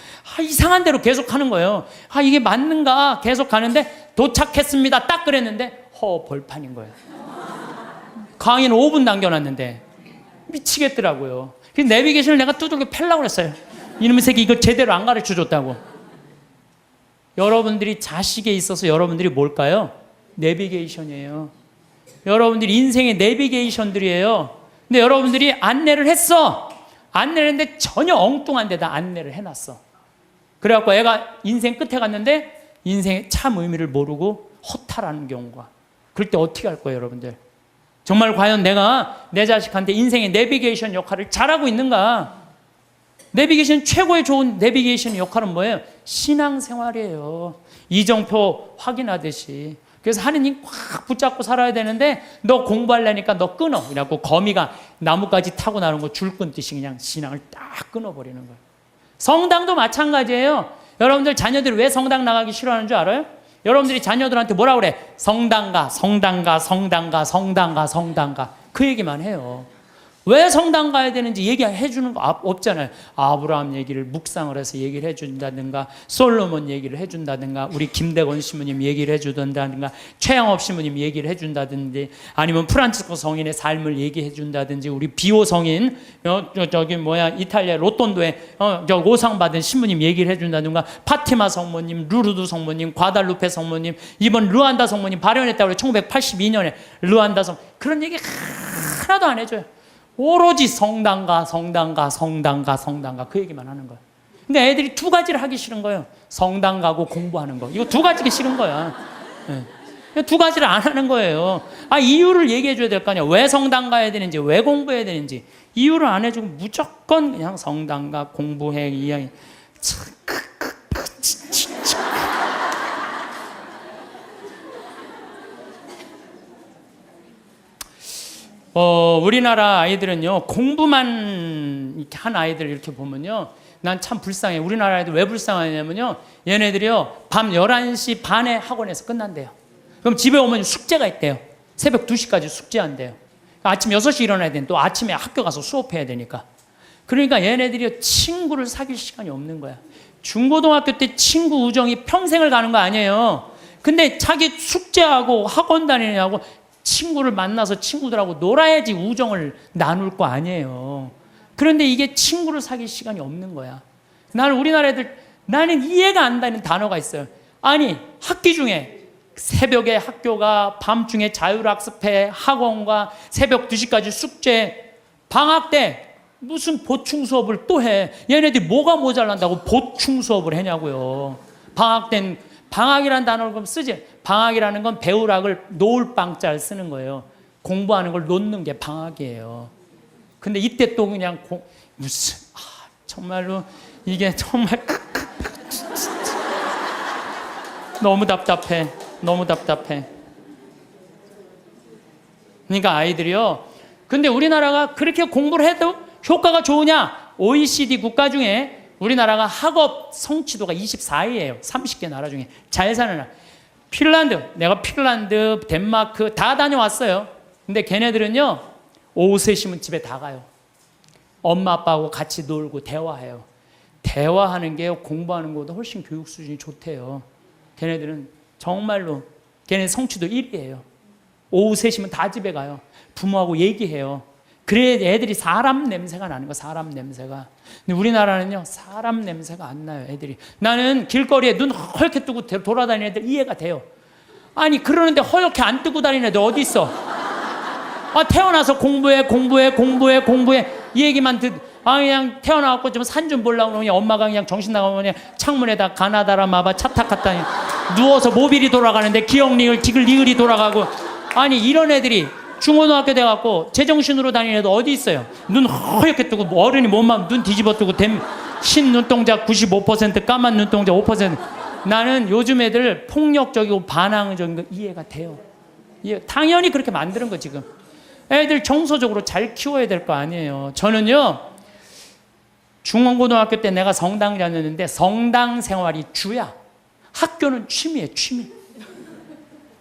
Speaker 1: 이상한 대로 계속 하는 거예요. 이게 맞는가 계속 가는데 도착했습니다. 딱 그랬는데 벌판인 거예요. 강의는 5분 남겨놨는데 미치겠더라고요. 그래서 내비게이션을 내가 두들겨 펴려고 그랬어요. 이놈의 새끼 이거 제대로 안 가르쳐 줬다고. 여러분들이 자식에 있어서 여러분들이 뭘까요? 내비게이션이에요. 여러분들이 인생의 내비게이션들이에요. 근데 여러분들이 안내를 했어. 안내를 했는데 전혀 엉뚱한 데다 안내를 해놨어. 그래갖고 애가 인생 끝에 갔는데 인생의 참 의미를 모르고 허탈하는 경우가. 그럴 때 어떻게 할 거예요, 여러분들? 정말 과연 내가 내 자식한테 인생의 내비게이션 역할을 잘하고 있는가? 내비게이션 최고의 좋은 내비게이션 역할은 뭐예요? 신앙생활이에요. 이정표 확인하듯이. 그래서 하느님 꽉 붙잡고 살아야 되는데 너 공부하려니까 너 끊어. 이라고 거미가 나뭇가지 타고 나는 거 줄 끊듯이 그냥 신앙을 딱 끊어버리는 거예요. 성당도 마찬가지예요. 여러분들 자녀들이 왜 성당 나가기 싫어하는 줄 알아요? 여러분들이 자녀들한테 뭐라 그래? 성당가, 성당가, 성당가, 성당가, 성당가. 그 얘기만 해요. 왜 성당 가야 되는지 얘기해 주는 거 없잖아요. 아브라함 얘기를 묵상을 해서 얘기를 해준다든가, 솔로몬 얘기를 해준다든가, 우리 김대건 신부님 얘기를 해준다든가, 최양업 신부님 얘기를 해준다든지, 아니면 프란치스코 성인의 삶을 얘기해 준다든지, 우리 비오 성인 이탈리아 로톤도에 오상 받은 신부님 얘기를 해준다든가, 파티마 성모님, 루르드 성모님, 과달루페 성모님, 이번 르완다 성모님 발현했다고 그래. 1982년에 르완다 성 그런 얘기 하나도 안 해줘요. 오로지 성당가, 성당가, 성당가, 성당가 그 얘기만 하는 거야. 근데 애들이 두 가지를 하기 싫은 거예요. 성당 가고 공부하는 거. 이거 두 가지가 싫은 거야. 네. 두 가지를 안 하는 거예요. 이유를 얘기해 줘야 될 거 아니야. 왜 성당 가야 되는지, 왜 공부해야 되는지. 이유를 안 해주고 무조건 그냥 성당 가, 공부해. 이야기. 우리나라 아이들은요, 공부만 한 아이들 이렇게 보면요, 난 참 불쌍해. 우리나라 아이들 왜 불쌍하냐면요, 얘네들이요, 밤 11시 반에 학원에서 끝난대요. 그럼 집에 오면 숙제가 있대요. 새벽 2시까지 숙제한대요. 아침 6시 일어나야 되는데 또 아침에 학교 가서 수업해야 되니까. 그러니까 얘네들이 친구를 사귈 시간이 없는 거야. 중고등학교 때 친구 우정이 평생을 가는 거 아니에요. 근데 자기 숙제하고 학원 다니냐고 친구를 만나서 친구들하고 놀아야지 우정을 나눌 거 아니에요. 그런데 이게 친구를 사귈 시간이 없는 거야. 나는 우리나라 애들, 나는 이해가 안 되는 단어가 있어요. 아니, 학기 중에 새벽에 학교가, 밤중에 자율학습회, 학원과 새벽 2시까지 숙제, 방학 때 무슨 보충 수업을 또 해. 얘네들이 뭐가 모자란다고 보충 수업을 하냐고요. 방학 땐 방학이라는 단어를 그럼 쓰지. 방학이라는 건 배우락을 놓을 방자를 쓰는 거예요. 공부하는 걸 놓는 게 방학이에요. 근데 이때 또 그냥 무슨 정말로 이게 정말 너무 답답해. 너무 답답해. 그러니까 아이들이요. 근데 우리나라가 그렇게 공부를 해도 효과가 좋으냐? OECD 국가 중에 우리나라가 학업 성취도가 24위예요. 30개 나라 중에 잘 사는 나라. 핀란드, 내가 핀란드, 덴마크 다 다녀왔어요. 근데 걔네들은요, 오후 3시면 집에 다 가요. 엄마 아빠하고 같이 놀고 대화해요. 대화하는 게 공부하는 것보다 훨씬 교육 수준이 좋대요. 걔네들은 정말로 걔네 성취도 1위예요. 오후 3시면 다 집에 가요. 부모하고 얘기해요. 그래 애들이 사람 냄새가 나는 거, 사람 냄새가. 근데 우리나라는요, 사람 냄새가 안 나요, 애들이. 나는 길거리에 눈 허옇게 뜨고 돌아다니는 애들 이해가 돼요. 아니, 그러는데 허옇게 안 뜨고 다니는 애들 어디 있어? 태어나서 공부해 이 얘기만 그냥 태어나갖고 좀 산 좀 보려고 그러면 엄마가 그냥 정신 나가면 그냥 창문에다 가나다라 마바 차탁 갖다 누워서 모빌이 돌아가는데 기억니을 니을이 돌아가고. 아니, 이런 애들이 중고등학교 돼갖고 제정신으로 다니는 애도 어디 있어요? 눈 허옇게 뜨고 어른이 몸만 눈 뒤집어 뜨고 흰 눈동자 95%, 까만 눈동자 5%. 나는 요즘 애들 폭력적이고 반항적인 거 이해가 돼요. 당연히 그렇게 만드는 거 지금. 애들 정서적으로 잘 키워야 될 거 아니에요. 저는요, 중원고등학교 때 내가 성당 다녔는데 성당 생활이 주야. 학교는 취미예요, 취미.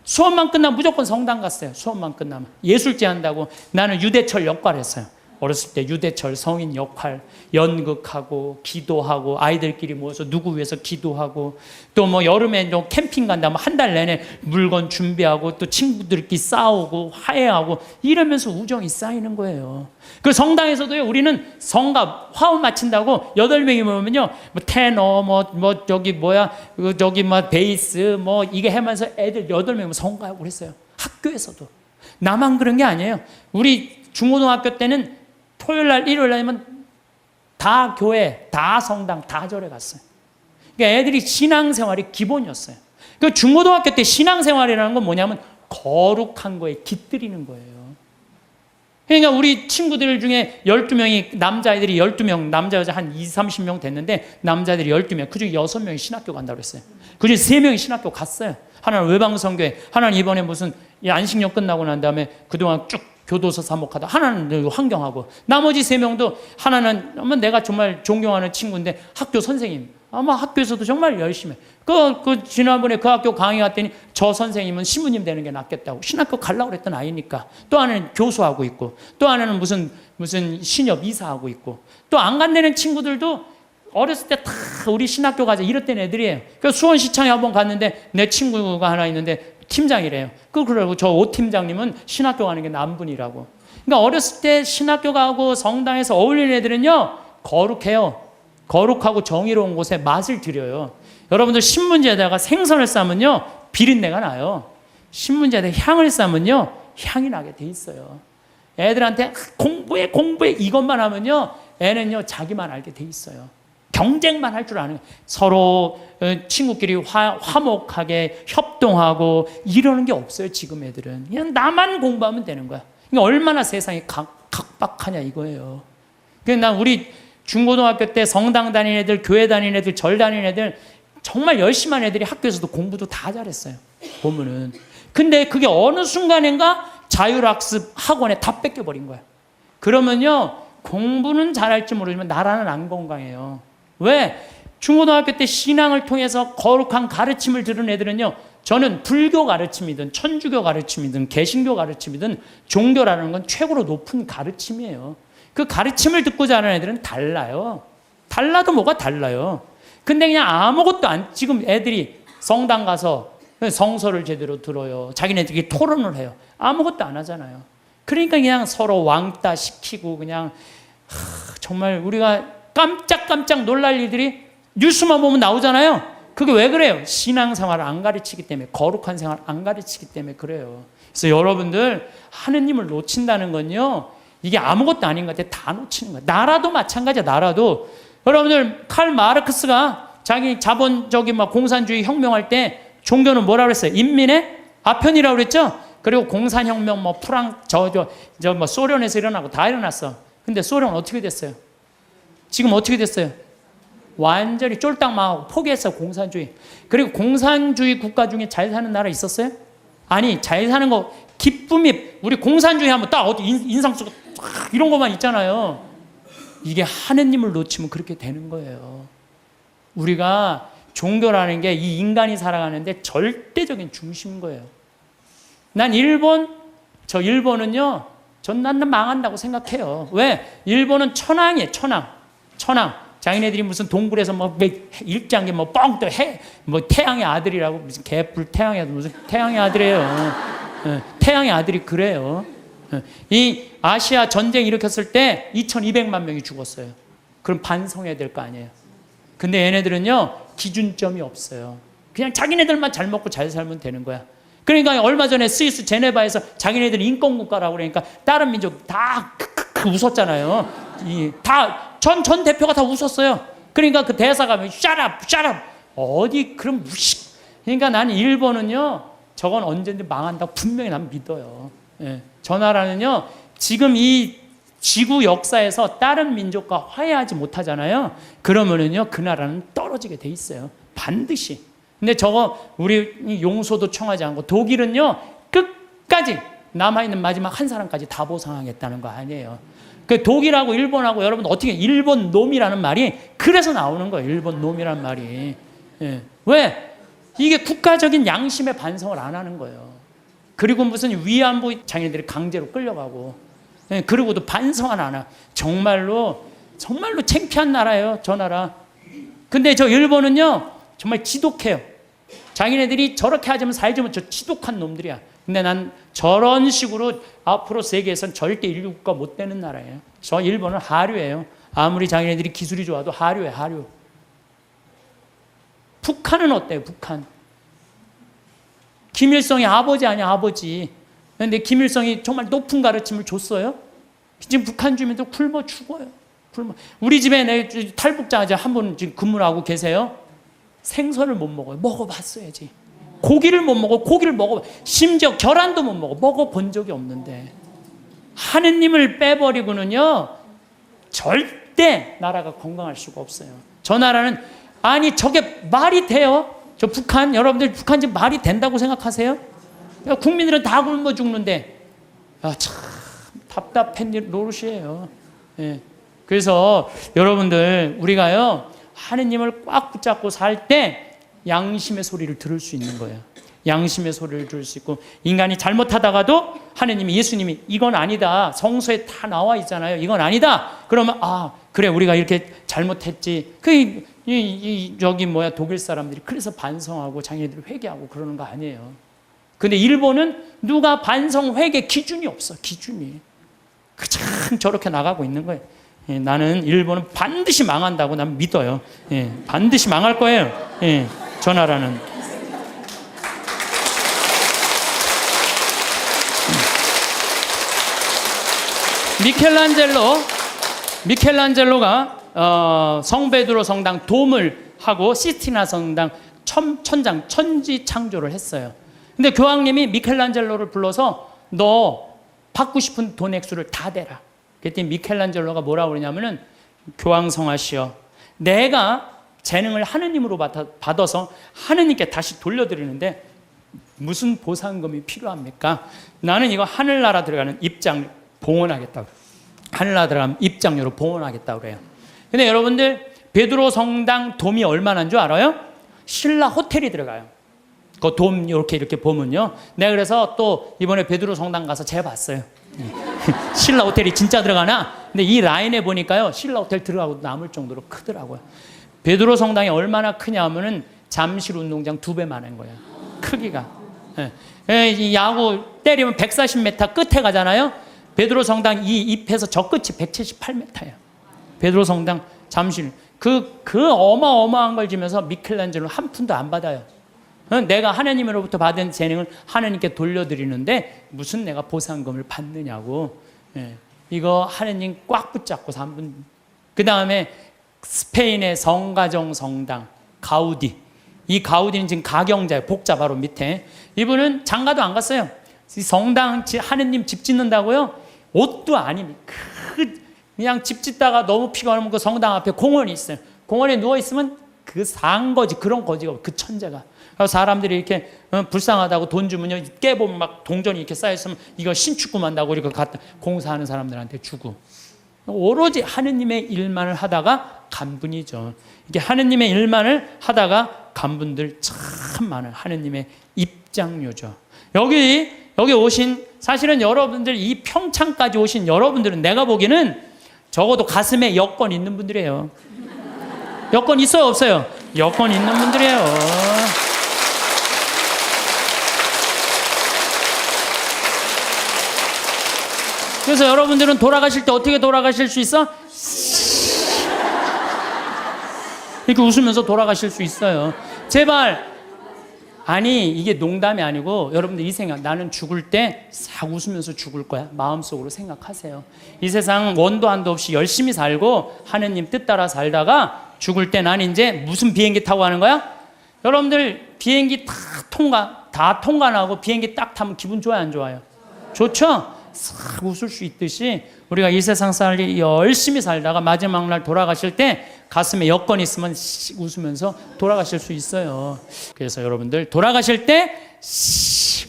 Speaker 1: 수업만 끝나면 무조건 성당 갔어요. 수업만 끝나면. 예술제 한다고 나는 유대철 역할 했어요. 어렸을 때 유대철 성인 역할, 연극하고 기도하고 아이들끼리 모여서 누구 위해서 기도하고 또 뭐 여름에 좀 캠핑 간다면 한 달 내내 물건 준비하고 또 친구들끼리 싸우고 화해하고 이러면서 우정이 쌓이는 거예요. 그 성당에서도요, 우리는 성가 화음 맞춘다고 8명이 모이면요, 뭐 테너 뭐 저기 뭐야 저기 뭐 베이스 뭐 이게 하면서 애들 8명이 성가하고 그랬어요. 학교에서도. 나만 그런 게 아니에요. 우리 중고등학교 때는 토요일 날, 일요일 날이면 다 교회, 다 성당, 다 절에 갔어요. 그러니까 애들이 신앙생활이 기본이었어요. 그 중고등학교 때 신앙생활이라는 건 뭐냐면 거룩한 거에 깃들이는 거예요. 그러니까 우리 친구들 중에 12명이, 남자애들이 12명, 남자, 여자 한 20, 30명 됐는데 남자들이 12명, 그중에 6명이 신학교 간다고 그랬어요. 그중에 3명이 신학교 갔어요. 하나는 외방선교회, 하나는 이번에 무슨 안식년 끝나고 난 다음에 그동안 쭉 교도소 사목하다, 하나는 환경하고, 나머지 3명도 하나는 아마 내가 정말 존경하는 친구인데 학교 선생님, 아마 학교에서도 정말 열심히 지난번에 그 학교 강의 갔더니 저 선생님은 신부님 되는 게 낫겠다고 신학교 가려고 그랬던 아이니까, 또 하나는 교수하고 있고, 또 하나는 무슨 신협 이사하고 있고, 또 안 간다는 친구들도 어렸을 때 다 우리 신학교 가자 이랬던 애들이에요. 그래서 수원시청에 한번 갔는데 내 친구가 하나 있는데 팀장이래요. 그러고 저 오 팀장님은 신학교 가는 게 남분이라고. 그러니까 어렸을 때 신학교 가고 성당에서 어울리는 애들은요, 거룩해요. 거룩하고 정의로운 곳에 맛을 들여요. 여러분들 신문지에다가 생선을 싸면요, 비린내가 나요. 신문지에다가 향을 싸면요, 향이 나게 돼 있어요. 애들한테 공부해 이것만 하면요, 애는요 자기만 알게 돼 있어요. 경쟁만 할 줄 아는 거예요. 서로 친구끼리 화목하게 협동하고 이러는 게 없어요. 지금 애들은 그냥 나만 공부하면 되는 거야. 그러니까 얼마나 세상이 각박하냐 이거예요. 그러니까 난 우리 중고등학교 때 성당 다니는 애들, 교회 다니는 애들, 절 다니는 애들, 정말 열심히 한 애들이 학교에서도 공부도 다 잘했어요. 보면은. 근데 그게 어느 순간인가 자율학습 학원에 다 뺏겨버린 거야. 그러면요, 공부는 잘할지 모르지만 나라는 안 건강해요. 왜? 중고등학교 때 신앙을 통해서 거룩한 가르침을 들은 애들은요, 저는 불교 가르침이든 천주교 가르침이든 개신교 가르침이든 종교라는 건 최고로 높은 가르침이에요. 그 가르침을 듣고 자란 애들은 달라요. 달라도 뭐가 달라요. 근데 그냥 아무것도 지금 애들이 성당 가서 성서를 제대로 들어요. 자기네들끼리 토론을 해요. 아무것도 안 하잖아요. 그러니까 그냥 서로 왕따 시키고 그냥 정말 우리가 깜짝깜짝 놀랄 일들이 뉴스만 보면 나오잖아요. 그게 왜 그래요? 신앙생활을 안 가르치기 때문에, 거룩한 생활 안 가르치기 때문에 그래요. 그래서 여러분들 하느님을 놓친다는 건요, 이게 아무것도 아닌 것 같아요. 다 놓치는 거예요. 나라도 마찬가지야. 나라도. 여러분들 칼 마르크스가 자기 자본적인 공산주의 혁명할 때 종교는 뭐라고 그랬어요? 인민의 아편이라고 그랬죠? 그리고 공산혁명 소련에서 일어나고 다 일어났어. 근데 소련 어떻게 됐어요? 지금 어떻게 됐어요? 완전히 쫄딱 망하고 포기했어요. 공산주의. 그리고 공산주의 국가 중에 잘 사는 나라 있었어요? 아니, 잘 사는 거 기쁨이, 우리 공산주의 하면 딱 어디 인상 쓰고 이런 것만 있잖아요. 이게 하느님을 놓치면 그렇게 되는 거예요. 우리가 종교라는 게 이 인간이 살아가는데 절대적인 중심인 거예요. 난 일본은요, 난 망한다고 생각해요. 왜? 일본은 천황이에요, 천황. 자기네들이 무슨 동굴에서 일장기 뻥 떠 태양의 아들이라고, 무슨 개뿔 태양의 아들, 무슨 태양의 아들이에요. 태양의 아들이 그래요. 이 아시아 전쟁 일으켰을 때 2200만 명이 죽었어요. 그럼 반성해야 될 거 아니에요. 근데 얘네들은요, 기준점이 없어요. 그냥 자기네들만 잘 먹고 잘 살면 되는 거야. 그러니까 얼마 전에 스위스 제네바에서 자기네들 인권국가라고 그러니까 다른 민족 다 웃었잖아요. 전 대표가 다 웃었어요. 그러니까 그 대사가 shut up. 어디 그런 무식. 그러니까 나는 일본은요, 저건 언제든지 망한다고 분명히 난 믿어요. 예. 저 나라는요, 지금 이 지구 역사에서 다른 민족과 화해하지 못하잖아요. 그러면은요, 그 나라는 떨어지게 돼 있어요. 반드시. 근데 저거 우리 용서도 청하지 않고, 독일은요, 끝까지 남아있는 마지막 한 사람까지 다 보상하겠다는 거 아니에요. 그 독일하고 일본하고 여러분 어떻게 일본 놈이라는 말이 그래서 나오는 거예요. 일본 놈이라는 말이. 예. 왜? 이게 국가적인 양심의 반성을 안 하는 거예요. 그리고 무슨 위안부 장애인들이 강제로 끌려가고, 예. 그리고도 반성 안 하나. 정말로 창피한 나라예요. 저 나라. 근데 저 일본은요 정말 지독해요. 자기네들이 저렇게 하자면 살자면 저 지독한 놈들이야. 근데 난 저런 식으로 앞으로 세계에선 절대 인류 국가 못 되는 나라예요. 저 일본은 하류예요. 아무리 자기네들이 기술이 좋아도 하류예요. 하류. 북한은 어때요? 북한. 김일성이 아버지 아니야, 아버지. 근데 김일성이 정말 높은 가르침을 줬어요? 지금 북한 주민들 굶어 죽어요. 굶어. 우리 집에 내 탈북자 한 분 지금 근무를 하고 계세요. 생선을 못 먹어요. 먹어봤어야지. 고기를 못 먹어. 고기를 먹어. 심지어 계란도 못 먹어. 먹어본 적이 없는데. 하느님을 빼버리고는요 절대 나라가 건강할 수가 없어요. 저 나라는 아니 저게 말이 돼요? 저 북한 여러분들 북한 지금 말이 된다고 생각하세요? 국민들은 다 굶어 죽는데 참 답답한 일 노릇이에요. 예. 그래서 여러분들 우리가요 하느님을 꽉 붙잡고 살 때 양심의 소리를 들을 수 있는 거예요. 양심의 소리를 들을 수 있고 인간이 잘못하다가도 하느님이 예수님이 이건 아니다. 성서에 다 나와 있잖아요. 이건 아니다. 그러면 그래 우리가 이렇게 잘못했지. 여기 독일 사람들이 그래서 반성하고 자기네들 회개하고 그러는 거 아니에요. 근데 일본은 누가 반성 회개 기준이 없어. 기준이. 그참 저렇게 나가고 있는 거예요. 예, 나는 일본은 반드시 망한다고 난 믿어요. 예, 반드시 망할 거예요. 예, 저 나라는. 미켈란젤로가 성베드로 성당 돔을 하고 시스티나 성당 천장 천지 창조를 했어요. 근데 교황님이 미켈란젤로를 불러서 너 받고 싶은 돈 액수를 다 대라. 그랬더니 미켈란젤로가 뭐라고 그러냐면은 교황성하시여 내가 재능을 하느님으로 받아서 하느님께 다시 돌려드리는데 무슨 보상금이 필요합니까? 나는 이거 하늘나라 들어가는 입장 봉헌하겠다고. 하늘나라 들어가면 입장료로 봉헌하겠다고 그래요. 근데 여러분들 베드로 성당 돔이 얼마나인 줄 알아요? 신라 호텔이 들어가요. 그 돔 이렇게 보면요. 내가 그래서 또 이번에 베드로 성당 가서 재봤어요. 신라 호텔이 진짜 들어가나? 근데 이 라인에 보니까요 신라 호텔 들어가고 남을 정도로 크더라고요. 베드로 성당이 얼마나 크냐면은 잠실 운동장 2배만한 거예요. 크기가. 이 야구 때리면 140m 끝에 가잖아요. 베드로 성당 이 잎에서 저 끝이 178m예요. 베드로 성당 잠실 그 어마어마한 걸 지면서 미켈란젤로 한 푼도 안 받아요. 내가 하나님으로부터 받은 재능을 하나님께 돌려드리는데 무슨 내가 보상금을 받느냐고. 예. 이거 하나님 꽉 붙잡고 3분. 그 다음에 스페인의 성가정 성당 가우디. 이 가우디는 지금 가경자예요. 복자 바로 밑에. 이분은 장가도 안 갔어요. 이 성당 하나님 집 짓는다고요? 옷도 아닙니다. 그냥 집 짓다가 너무 피곤하면 그 성당 앞에 공원이 있어요. 공원에 누워있으면 그 산거지 그런 거지가 그 천재가. 사람들이 이렇게 불쌍하다고 돈 주면요 깨보면 막 동전이 이렇게 쌓여있으면 이거 신축금 한다고 이렇게 갖다 공사하는 사람들한테 주고 오로지 하느님의 일만을 하다가 간 분이죠. 이게 하느님의 일만을 하다가 간 분들 참 많은 하느님의 입장료죠. 여기 오신 사실은 여러분들 이 평창까지 오신 여러분들은 내가 보기에는 적어도 가슴에 여권 있는 분들이에요. 여권 있어요 없어요? 여권 있는 분들이에요. 그래서 여러분들은 돌아가실 때 어떻게 돌아가실 수 있어? 이렇게 웃으면서 돌아가실 수 있어요. 제발. 아니 이게 농담이 아니고 여러분들 이 생각 나는 죽을 때 싹 웃으면서 죽을 거야. 마음속으로 생각하세요. 이 세상 원도 한도 없이 열심히 살고 하느님 뜻 따라 살다가 죽을 때 난 이제 무슨 비행기 타고 가는 거야? 여러분들 비행기 다 통과하고 비행기 딱 타면 기분 좋아요 안 좋아요? 좋죠? 싹 웃을 수 있듯이 우리가 이 세상 살기 열심히 살다가 마지막 날 돌아가실 때 가슴에 여권 있으면 웃으면서 돌아가실 수 있어요. 그래서 여러분들 돌아가실 때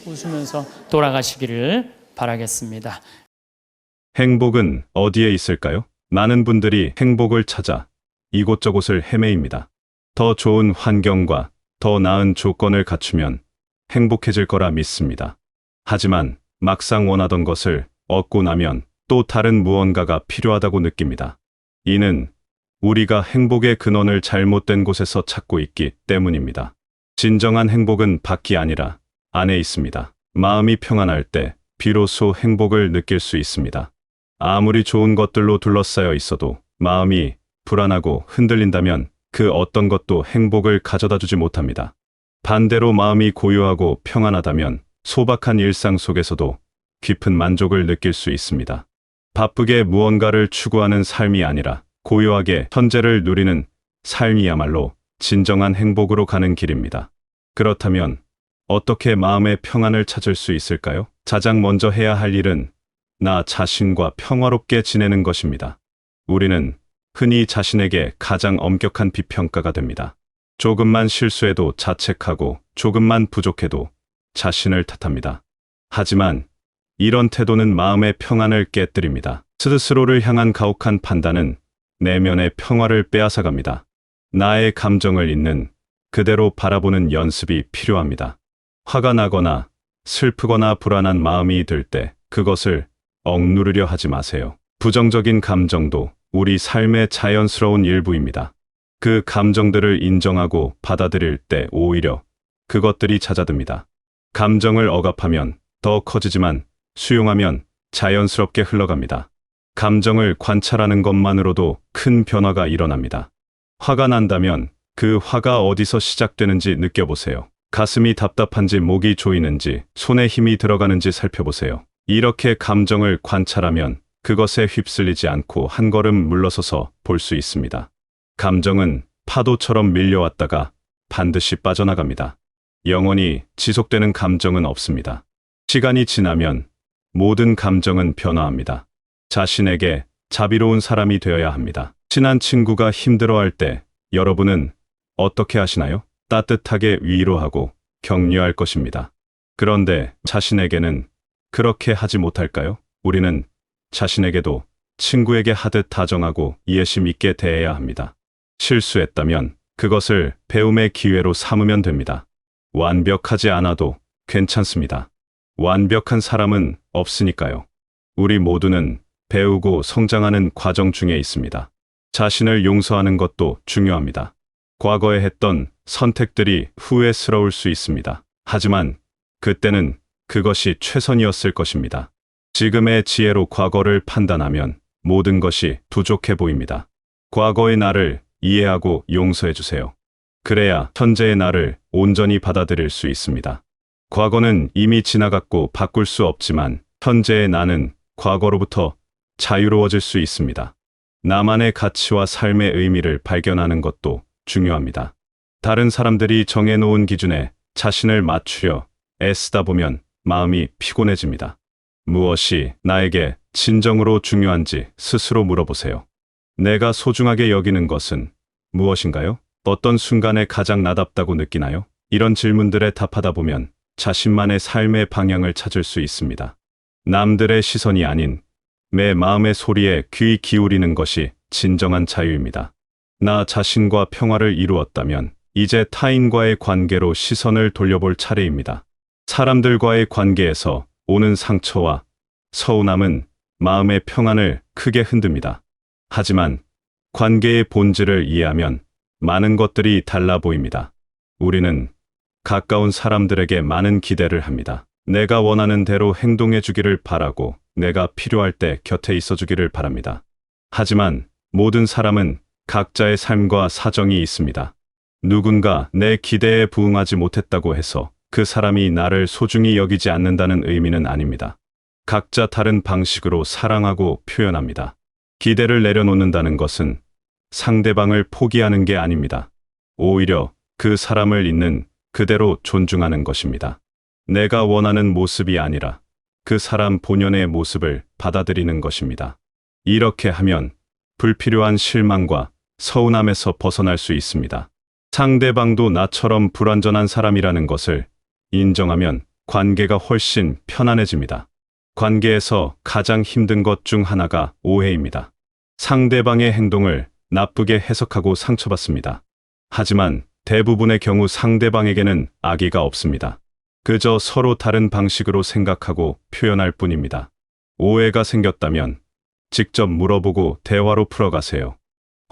Speaker 1: 웃으면서 돌아가시기를 바라겠습니다.
Speaker 2: 행복은 어디에 있을까요? 많은 분들이 행복을 찾아 이곳저곳을 헤매입니다. 더 좋은 환경과 더 나은 조건을 갖추면 행복해질 거라 믿습니다. 하지만 막상 원하던 것을 얻고 나면 또 다른 무언가가 필요하다고 느낍니다. 이는 우리가 행복의 근원을 잘못된 곳에서 찾고 있기 때문입니다. 진정한 행복은 밖이 아니라 안에 있습니다. 마음이 평안할 때 비로소 행복을 느낄 수 있습니다. 아무리 좋은 것들로 둘러싸여 있어도 마음이 불안하고 흔들린다면 그 어떤 것도 행복을 가져다 주지 못합니다. 반대로 마음이 고요하고 평안하다면 소박한 일상 속에서도 깊은 만족을 느낄 수 있습니다. 바쁘게 무언가를 추구하는 삶이 아니라 고요하게 현재를 누리는 삶이야말로 진정한 행복으로 가는 길입니다. 그렇다면 어떻게 마음의 평안을 찾을 수 있을까요? 가장 먼저 해야 할 일은 나 자신과 평화롭게 지내는 것입니다. 우리는 흔히 자신에게 가장 엄격한 비평가가 됩니다. 조금만 실수해도 자책하고 조금만 부족해도 자신을 탓합니다. 하지만 이런 태도는 마음의 평안을 깨뜨립니다. 스스로를 향한 가혹한 판단은 내면의 평화를 빼앗아갑니다. 나의 감정을 있는 그대로 바라보는 연습이 필요합니다. 화가 나거나 슬프거나 불안한 마음이 들 때 그것을 억누르려 하지 마세요. 부정적인 감정도 우리 삶의 자연스러운 일부입니다. 그 감정들을 인정하고 받아들일 때 오히려 그것들이 잦아듭니다. 감정을 억압하면 더 커지지만 수용하면 자연스럽게 흘러갑니다. 감정을 관찰하는 것만으로도 큰 변화가 일어납니다. 화가 난다면 그 화가 어디서 시작되는지 느껴보세요. 가슴이 답답한지 목이 조이는지 손에 힘이 들어가는지 살펴보세요. 이렇게 감정을 관찰하면 그것에 휩쓸리지 않고 한 걸음 물러서서 볼 수 있습니다. 감정은 파도처럼 밀려왔다가 반드시 빠져나갑니다. 영원히 지속되는 감정은 없습니다. 시간이 지나면 모든 감정은 변화합니다. 자신에게 자비로운 사람이 되어야 합니다. 친한 친구가 힘들어할 때 여러분은 어떻게 하시나요? 따뜻하게 위로하고 격려할 것입니다. 그런데 자신에게는 그렇게 하지 못할까요? 우리는 자신에게도 친구에게 하듯 다정하고 이해심 있게 대해야 합니다. 실수했다면 그것을 배움의 기회로 삼으면 됩니다. 완벽하지 않아도 괜찮습니다. 완벽한 사람은 없으니까요. 우리 모두는 배우고 성장하는 과정 중에 있습니다. 자신을 용서하는 것도 중요합니다. 과거에 했던 선택들이 후회스러울 수 있습니다. 하지만 그때는 그것이 최선이었을 것입니다. 지금의 지혜로 과거를 판단하면 모든 것이 부족해 보입니다. 과거의 나를 이해하고 용서해 주세요. 그래야 현재의 나를 온전히 받아들일 수 있습니다. 과거는 이미 지나갔고 바꿀 수 없지만 현재의 나는 과거로부터 자유로워질 수 있습니다. 나만의 가치와 삶의 의미를 발견하는 것도 중요합니다. 다른 사람들이 정해놓은 기준에 자신을 맞추려 애쓰다 보면 마음이 피곤해집니다. 무엇이 나에게 진정으로 중요한지 스스로 물어보세요. 내가 소중하게 여기는 것은 무엇인가요? 어떤 순간에 가장 나답다고 느끼나요? 이런 질문들에 답하다 보면 자신만의 삶의 방향을 찾을 수 있습니다. 남들의 시선이 아닌 내 마음의 소리에 귀 기울이는 것이 진정한 자유입니다. 나 자신과 평화를 이루었다면 이제 타인과의 관계로 시선을 돌려볼 차례입니다. 사람들과의 관계에서 오는 상처와 서운함은 마음의 평안을 크게 흔듭니다. 하지만 관계의 본질을 이해하면 많은 것들이 달라 보입니다. 우리는 가까운 사람들에게 많은 기대를 합니다. 내가 원하는 대로 행동해 주기를 바라고 내가 필요할 때 곁에 있어 주기를 바랍니다. 하지만 모든 사람은 각자의 삶과 사정이 있습니다. 누군가 내 기대에 부응하지 못했다고 해서 그 사람이 나를 소중히 여기지 않는다는 의미는 아닙니다. 각자 다른 방식으로 사랑하고 표현합니다. 기대를 내려놓는다는 것은 상대방을 포기하는 게 아닙니다. 오히려 그 사람을 있는 그대로 존중하는 것입니다. 내가 원하는 모습이 아니라 그 사람 본연의 모습을 받아들이는 것입니다. 이렇게 하면 불필요한 실망과 서운함에서 벗어날 수 있습니다. 상대방도 나처럼 불완전한 사람이라는 것을 인정하면 관계가 훨씬 편안해집니다. 관계에서 가장 힘든 것 중 하나가 오해입니다. 상대방의 행동을 나쁘게 해석하고 상처받습니다. 하지만 대부분의 경우 상대방에게는 악의가 없습니다. 그저 서로 다른 방식으로 생각하고 표현할 뿐입니다. 오해가 생겼다면 직접 물어보고 대화로 풀어가세요.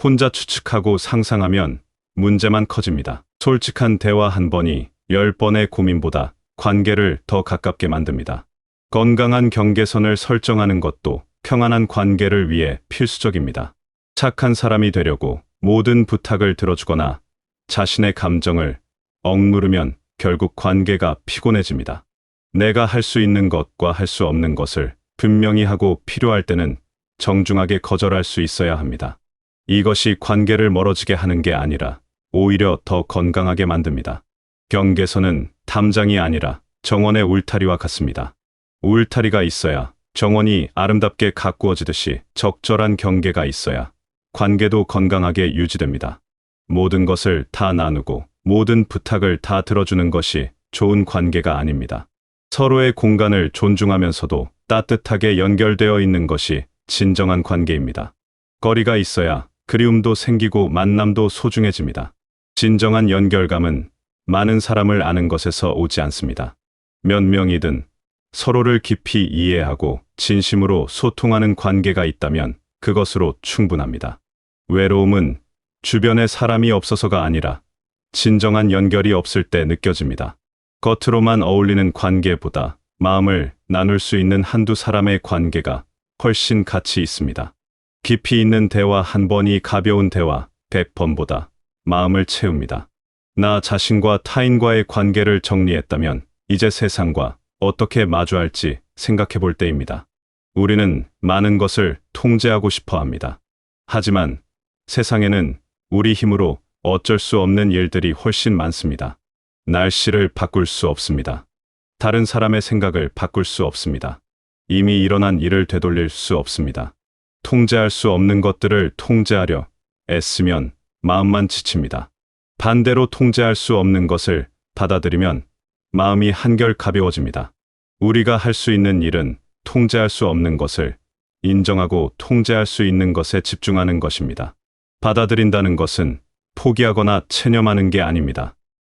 Speaker 2: 혼자 추측하고 상상하면 문제만 커집니다. 솔직한 대화 한 번이 10번의 고민보다 관계를 더 가깝게 만듭니다. 건강한 경계선을 설정하는 것도 평안한 관계를 위해 필수적입니다. 착한 사람이 되려고 모든 부탁을 들어주거나 자신의 감정을 억누르면 결국 관계가 피곤해집니다. 내가 할 수 있는 것과 할 수 없는 것을 분명히 하고 필요할 때는 정중하게 거절할 수 있어야 합니다. 이것이 관계를 멀어지게 하는 게 아니라 오히려 더 건강하게 만듭니다. 경계선은 담장이 아니라 정원의 울타리와 같습니다. 울타리가 있어야 정원이 아름답게 가꾸어지듯이 적절한 경계가 있어야 관계도 건강하게 유지됩니다. 모든 것을 다 나누고 모든 부탁을 다 들어주는 것이 좋은 관계가 아닙니다. 서로의 공간을 존중하면서도 따뜻하게 연결되어 있는 것이 진정한 관계입니다. 거리가 있어야 그리움도 생기고 만남도 소중해집니다. 진정한 연결감은 많은 사람을 아는 것에서 오지 않습니다. 몇 명이든 서로를 깊이 이해하고 진심으로 소통하는 관계가 있다면 그것으로 충분합니다. 외로움은 주변에 사람이 없어서가 아니라 진정한 연결이 없을 때 느껴집니다. 겉으로만 어울리는 관계보다 마음을 나눌 수 있는 한두 사람의 관계가 훨씬 가치 있습니다. 깊이 있는 대화 한 번이 가벼운 대화 100번보다 마음을 채웁니다. 나 자신과 타인과의 관계를 정리했다면 이제 세상과 어떻게 마주할지 생각해 볼 때입니다. 우리는 많은 것을 통제하고 싶어 합니다. 하지만 세상에는 우리 힘으로 어쩔 수 없는 일들이 훨씬 많습니다. 날씨를 바꿀 수 없습니다. 다른 사람의 생각을 바꿀 수 없습니다. 이미 일어난 일을 되돌릴 수 없습니다. 통제할 수 없는 것들을 통제하려 애쓰면 마음만 지칩니다. 반대로 통제할 수 없는 것을 받아들이면 마음이 한결 가벼워집니다. 우리가 할 수 있는 일은 통제할 수 없는 것을 인정하고 통제할 수 있는 것에 집중하는 것입니다. 받아들인다는 것은 포기하거나 체념하는 게 아닙니다.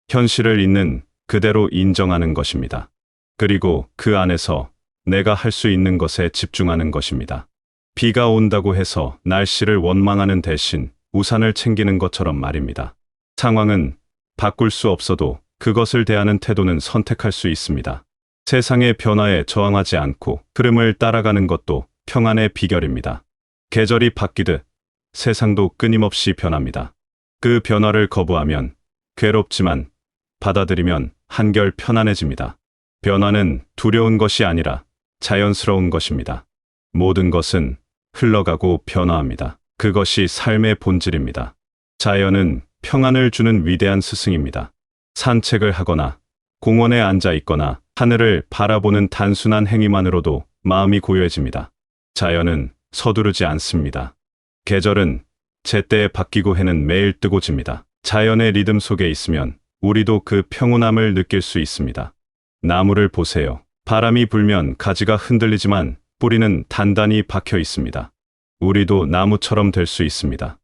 Speaker 2: 현실을 있는 그대로 인정하는 것입니다. 그리고 그 안에서 내가 할 수 있는 것에 집중하는 것입니다. 비가 온다고 해서 날씨를 원망하는 대신 우산을 챙기는 것처럼 말입니다. 상황은 바꿀 수 없어도 그것을 대하는 태도는 선택할 수 있습니다. 세상의 변화에 저항하지 않고 흐름을 따라가는 것도 평안의 비결입니다. 계절이 바뀌듯 세상도 끊임없이 변합니다. 그 변화를 거부하면 괴롭지만 받아들이면 한결 편안해집니다. 변화는 두려운 것이 아니라 자연스러운 것입니다. 모든 것은 흘러가고 변화합니다. 그것이 삶의 본질입니다. 자연은 평안을 주는 위대한 스승입니다. 산책을 하거나 공원에 앉아 있거나 하늘을 바라보는 단순한 행위만으로도 마음이 고요해집니다. 자연은 서두르지 않습니다. 계절은 제때에 바뀌고 해는 매일 뜨고 집니다. 자연의 리듬 속에 있으면 우리도 그 평온함을 느낄 수 있습니다. 나무를 보세요. 바람이 불면 가지가 흔들리지만 뿌리는 단단히 박혀 있습니다. 우리도 나무처럼 될 수 있습니다.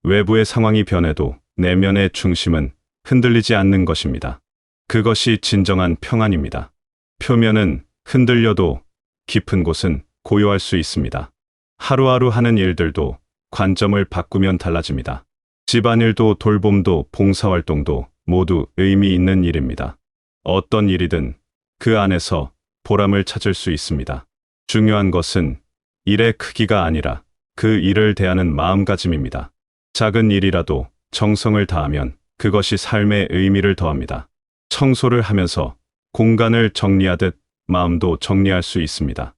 Speaker 2: 외부의 상황이 변해도 내면의 중심은 흔들리지 않는 것입니다. 그것이 진정한 평안입니다. 표면은 흔들려도 깊은 곳은 고요할 수 있습니다. 하루하루 하는 일들도 관점을 바꾸면 달라집니다. 집안일도 돌봄도 봉사활동도 모두 의미 있는 일입니다. 어떤 일이든 그 안에서 보람을 찾을 수 있습니다. 중요한 것은 일의 크기가 아니라 그 일을 대하는 마음가짐입니다. 작은 일이라도 정성을 다하면 그것이 삶의 의미를 더합니다. 청소를 하면서 공간을 정리하듯 마음도 정리할 수 있습니다.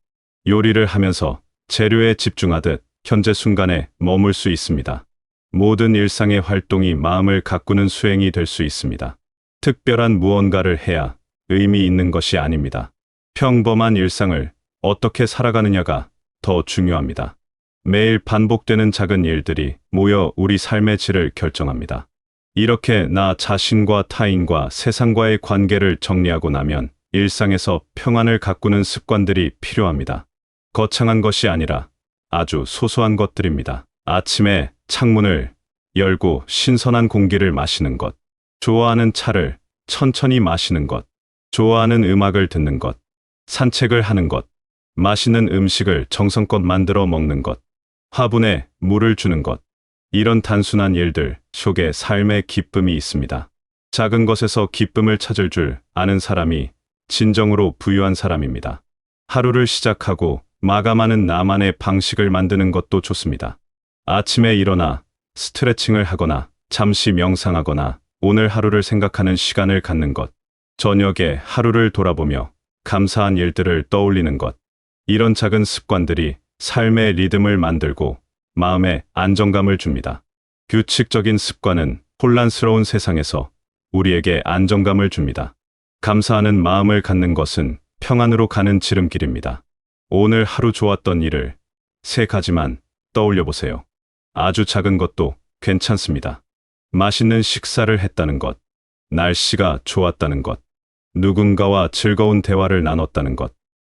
Speaker 2: 요리를 하면서 재료에 집중하듯 현재 순간에 머물 수 있습니다. 모든 일상의 활동이 마음을 가꾸는 수행이 될 수 있습니다. 특별한 무언가를 해야 의미 있는 것이 아닙니다. 평범한 일상을 어떻게 살아가느냐가 더 중요합니다. 매일 반복되는 작은 일들이 모여 우리 삶의 질을 결정합니다. 이렇게 나 자신과 타인과 세상과의 관계를 정리하고 나면 일상에서 평안을 가꾸는 습관들이 필요합니다. 거창한 것이 아니라 아주 소소한 것들입니다. 아침에 창문을 열고 신선한 공기를 마시는 것, 좋아하는 차를 천천히 마시는 것, 좋아하는 음악을 듣는 것, 산책을 하는 것, 맛있는 음식을 정성껏 만들어 먹는 것, 화분에 물을 주는 것. 이런 단순한 일들 속에 삶의 기쁨이 있습니다. 작은 것에서 기쁨을 찾을 줄 아는 사람이 진정으로 부유한 사람입니다. 하루를 시작하고 마감하는 나만의 방식을 만드는 것도 좋습니다. 아침에 일어나 스트레칭을 하거나 잠시 명상하거나 오늘 하루를 생각하는 시간을 갖는 것, 저녁에 하루를 돌아보며 감사한 일들을 떠올리는 것, 이런 작은 습관들이 삶의 리듬을 만들고 마음에 안정감을 줍니다. 규칙적인 습관은 혼란스러운 세상에서 우리에게 안정감을 줍니다. 감사하는 마음을 갖는 것은 평안으로 가는 지름길입니다. 오늘 하루 좋았던 일을 3가지만 떠올려 보세요. 아주 작은 것도 괜찮습니다. 맛있는 식사를 했다는 것, 날씨가 좋았다는 것, 누군가와 즐거운 대화를 나눴다는 것.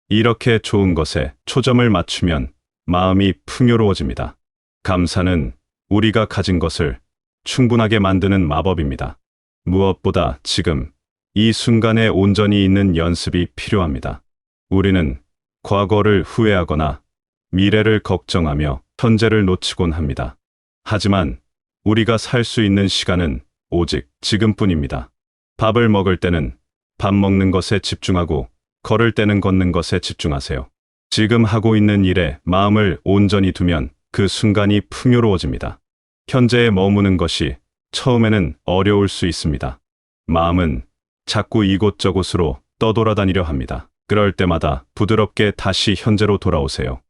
Speaker 2: 이렇게 좋은 것에 초점을 맞추면 마음이 풍요로워집니다. 감사는 우리가 가진 것을 충분하게 만드는 마법입니다. 무엇보다 지금 이 순간에 온전히 있는 연습이 필요합니다. 우리는 과거를 후회하거나 미래를 걱정하며 현재를 놓치곤 합니다. 하지만 우리가 살 수 있는 시간은 오직 지금뿐입니다. 밥을 먹을 때는 밥 먹는 것에 집중하고 걸을 때는 걷는 것에 집중하세요. 지금 하고 있는 일에 마음을 온전히 두면 그 순간이 풍요로워집니다. 현재에 머무는 것이 처음에는 어려울 수 있습니다. 마음은 자꾸 이곳저곳으로 떠돌아다니려 합니다. 그럴 때마다 부드럽게 다시 현재로 돌아오세요.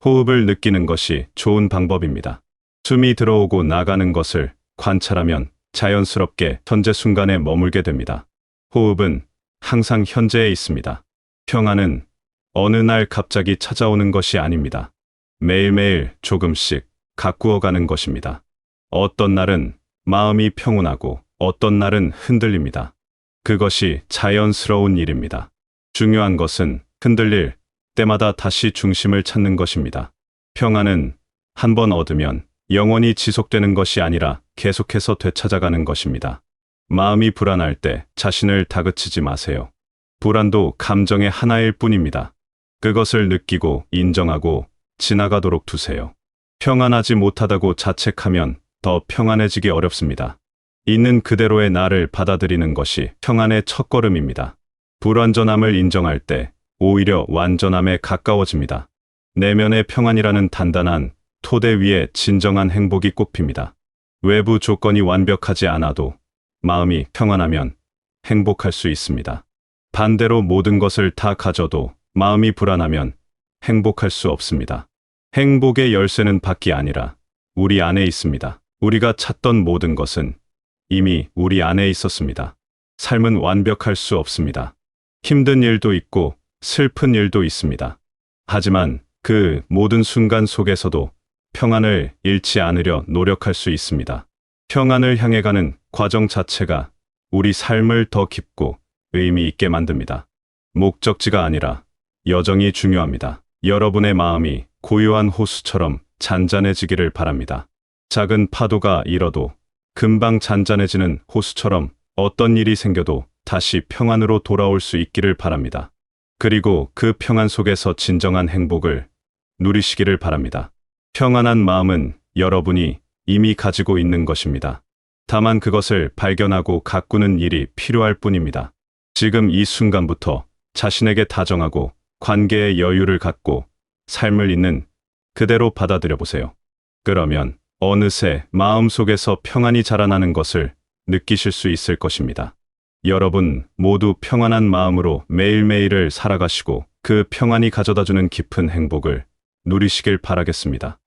Speaker 2: 호흡을 느끼는 것이 좋은 방법입니다. 숨이 들어오고 나가는 것을 관찰하면 자연스럽게 현재 순간에 머물게 됩니다. 호흡은 항상 현재에 있습니다. 평안은 어느 날 갑자기 찾아오는 것이 아닙니다. 매일매일 조금씩 가꾸어가는 것입니다. 어떤 날은 마음이 평온하고 어떤 날은 흔들립니다. 그것이 자연스러운 일입니다. 중요한 것은 흔들릴 때마다 다시 중심을 찾는 것입니다. 평안은 한번 얻으면 영원히 지속되는 것이 아니라 계속해서 되찾아가는 것입니다. 마음이 불안할 때 자신을 다그치지 마세요. 불안도 감정의 하나일 뿐입니다. 그것을 느끼고 인정하고 지나가도록 두세요. 평안하지 못하다고 자책하면 더 평안해지기 어렵습니다. 있는 그대로의 나를 받아들이는 것이 평안의 첫걸음입니다. 불완전함을 인정할 때 오히려 완전함에 가까워집니다. 내면의 평안이라는 단단한 토대 위에 진정한 행복이 꽃핍니다. 외부 조건이 완벽하지 않아도 마음이 평안하면 행복할 수 있습니다. 반대로 모든 것을 다 가져도 마음이 불안하면 행복할 수 없습니다. 행복의 열쇠는 밖이 아니라 우리 안에 있습니다. 우리가 찾던 모든 것은 이미 우리 안에 있었습니다. 삶은 완벽할 수 없습니다. 힘든 일도 있고 슬픈 일도 있습니다. 하지만 그 모든 순간 속에서도 평안을 잃지 않으려 노력할 수 있습니다. 평안을 향해 가는 과정 자체가 우리 삶을 더 깊고 의미 있게 만듭니다. 목적지가 아니라 여정이 중요합니다. 여러분의 마음이 고요한 호수처럼 잔잔해지기를 바랍니다. 작은 파도가 일어도 금방 잔잔해지는 호수처럼 어떤 일이 생겨도 다시 평안으로 돌아올 수 있기를 바랍니다. 그리고 그 평안 속에서 진정한 행복을 누리시기를 바랍니다. 평안한 마음은 여러분이 이미 가지고 있는 것입니다. 다만 그것을 발견하고 가꾸는 일이 필요할 뿐입니다. 지금 이 순간부터 자신에게 다정하고 관계의 여유를 갖고 삶을 있는 그대로 받아들여 보세요. 그러면 어느새 마음속에서 평안이 자라나는 것을 느끼실 수 있을 것입니다. 여러분 모두 평안한 마음으로 매일매일을 살아가시고 그 평안이 가져다주는 깊은 행복을 누리시길 바라겠습니다.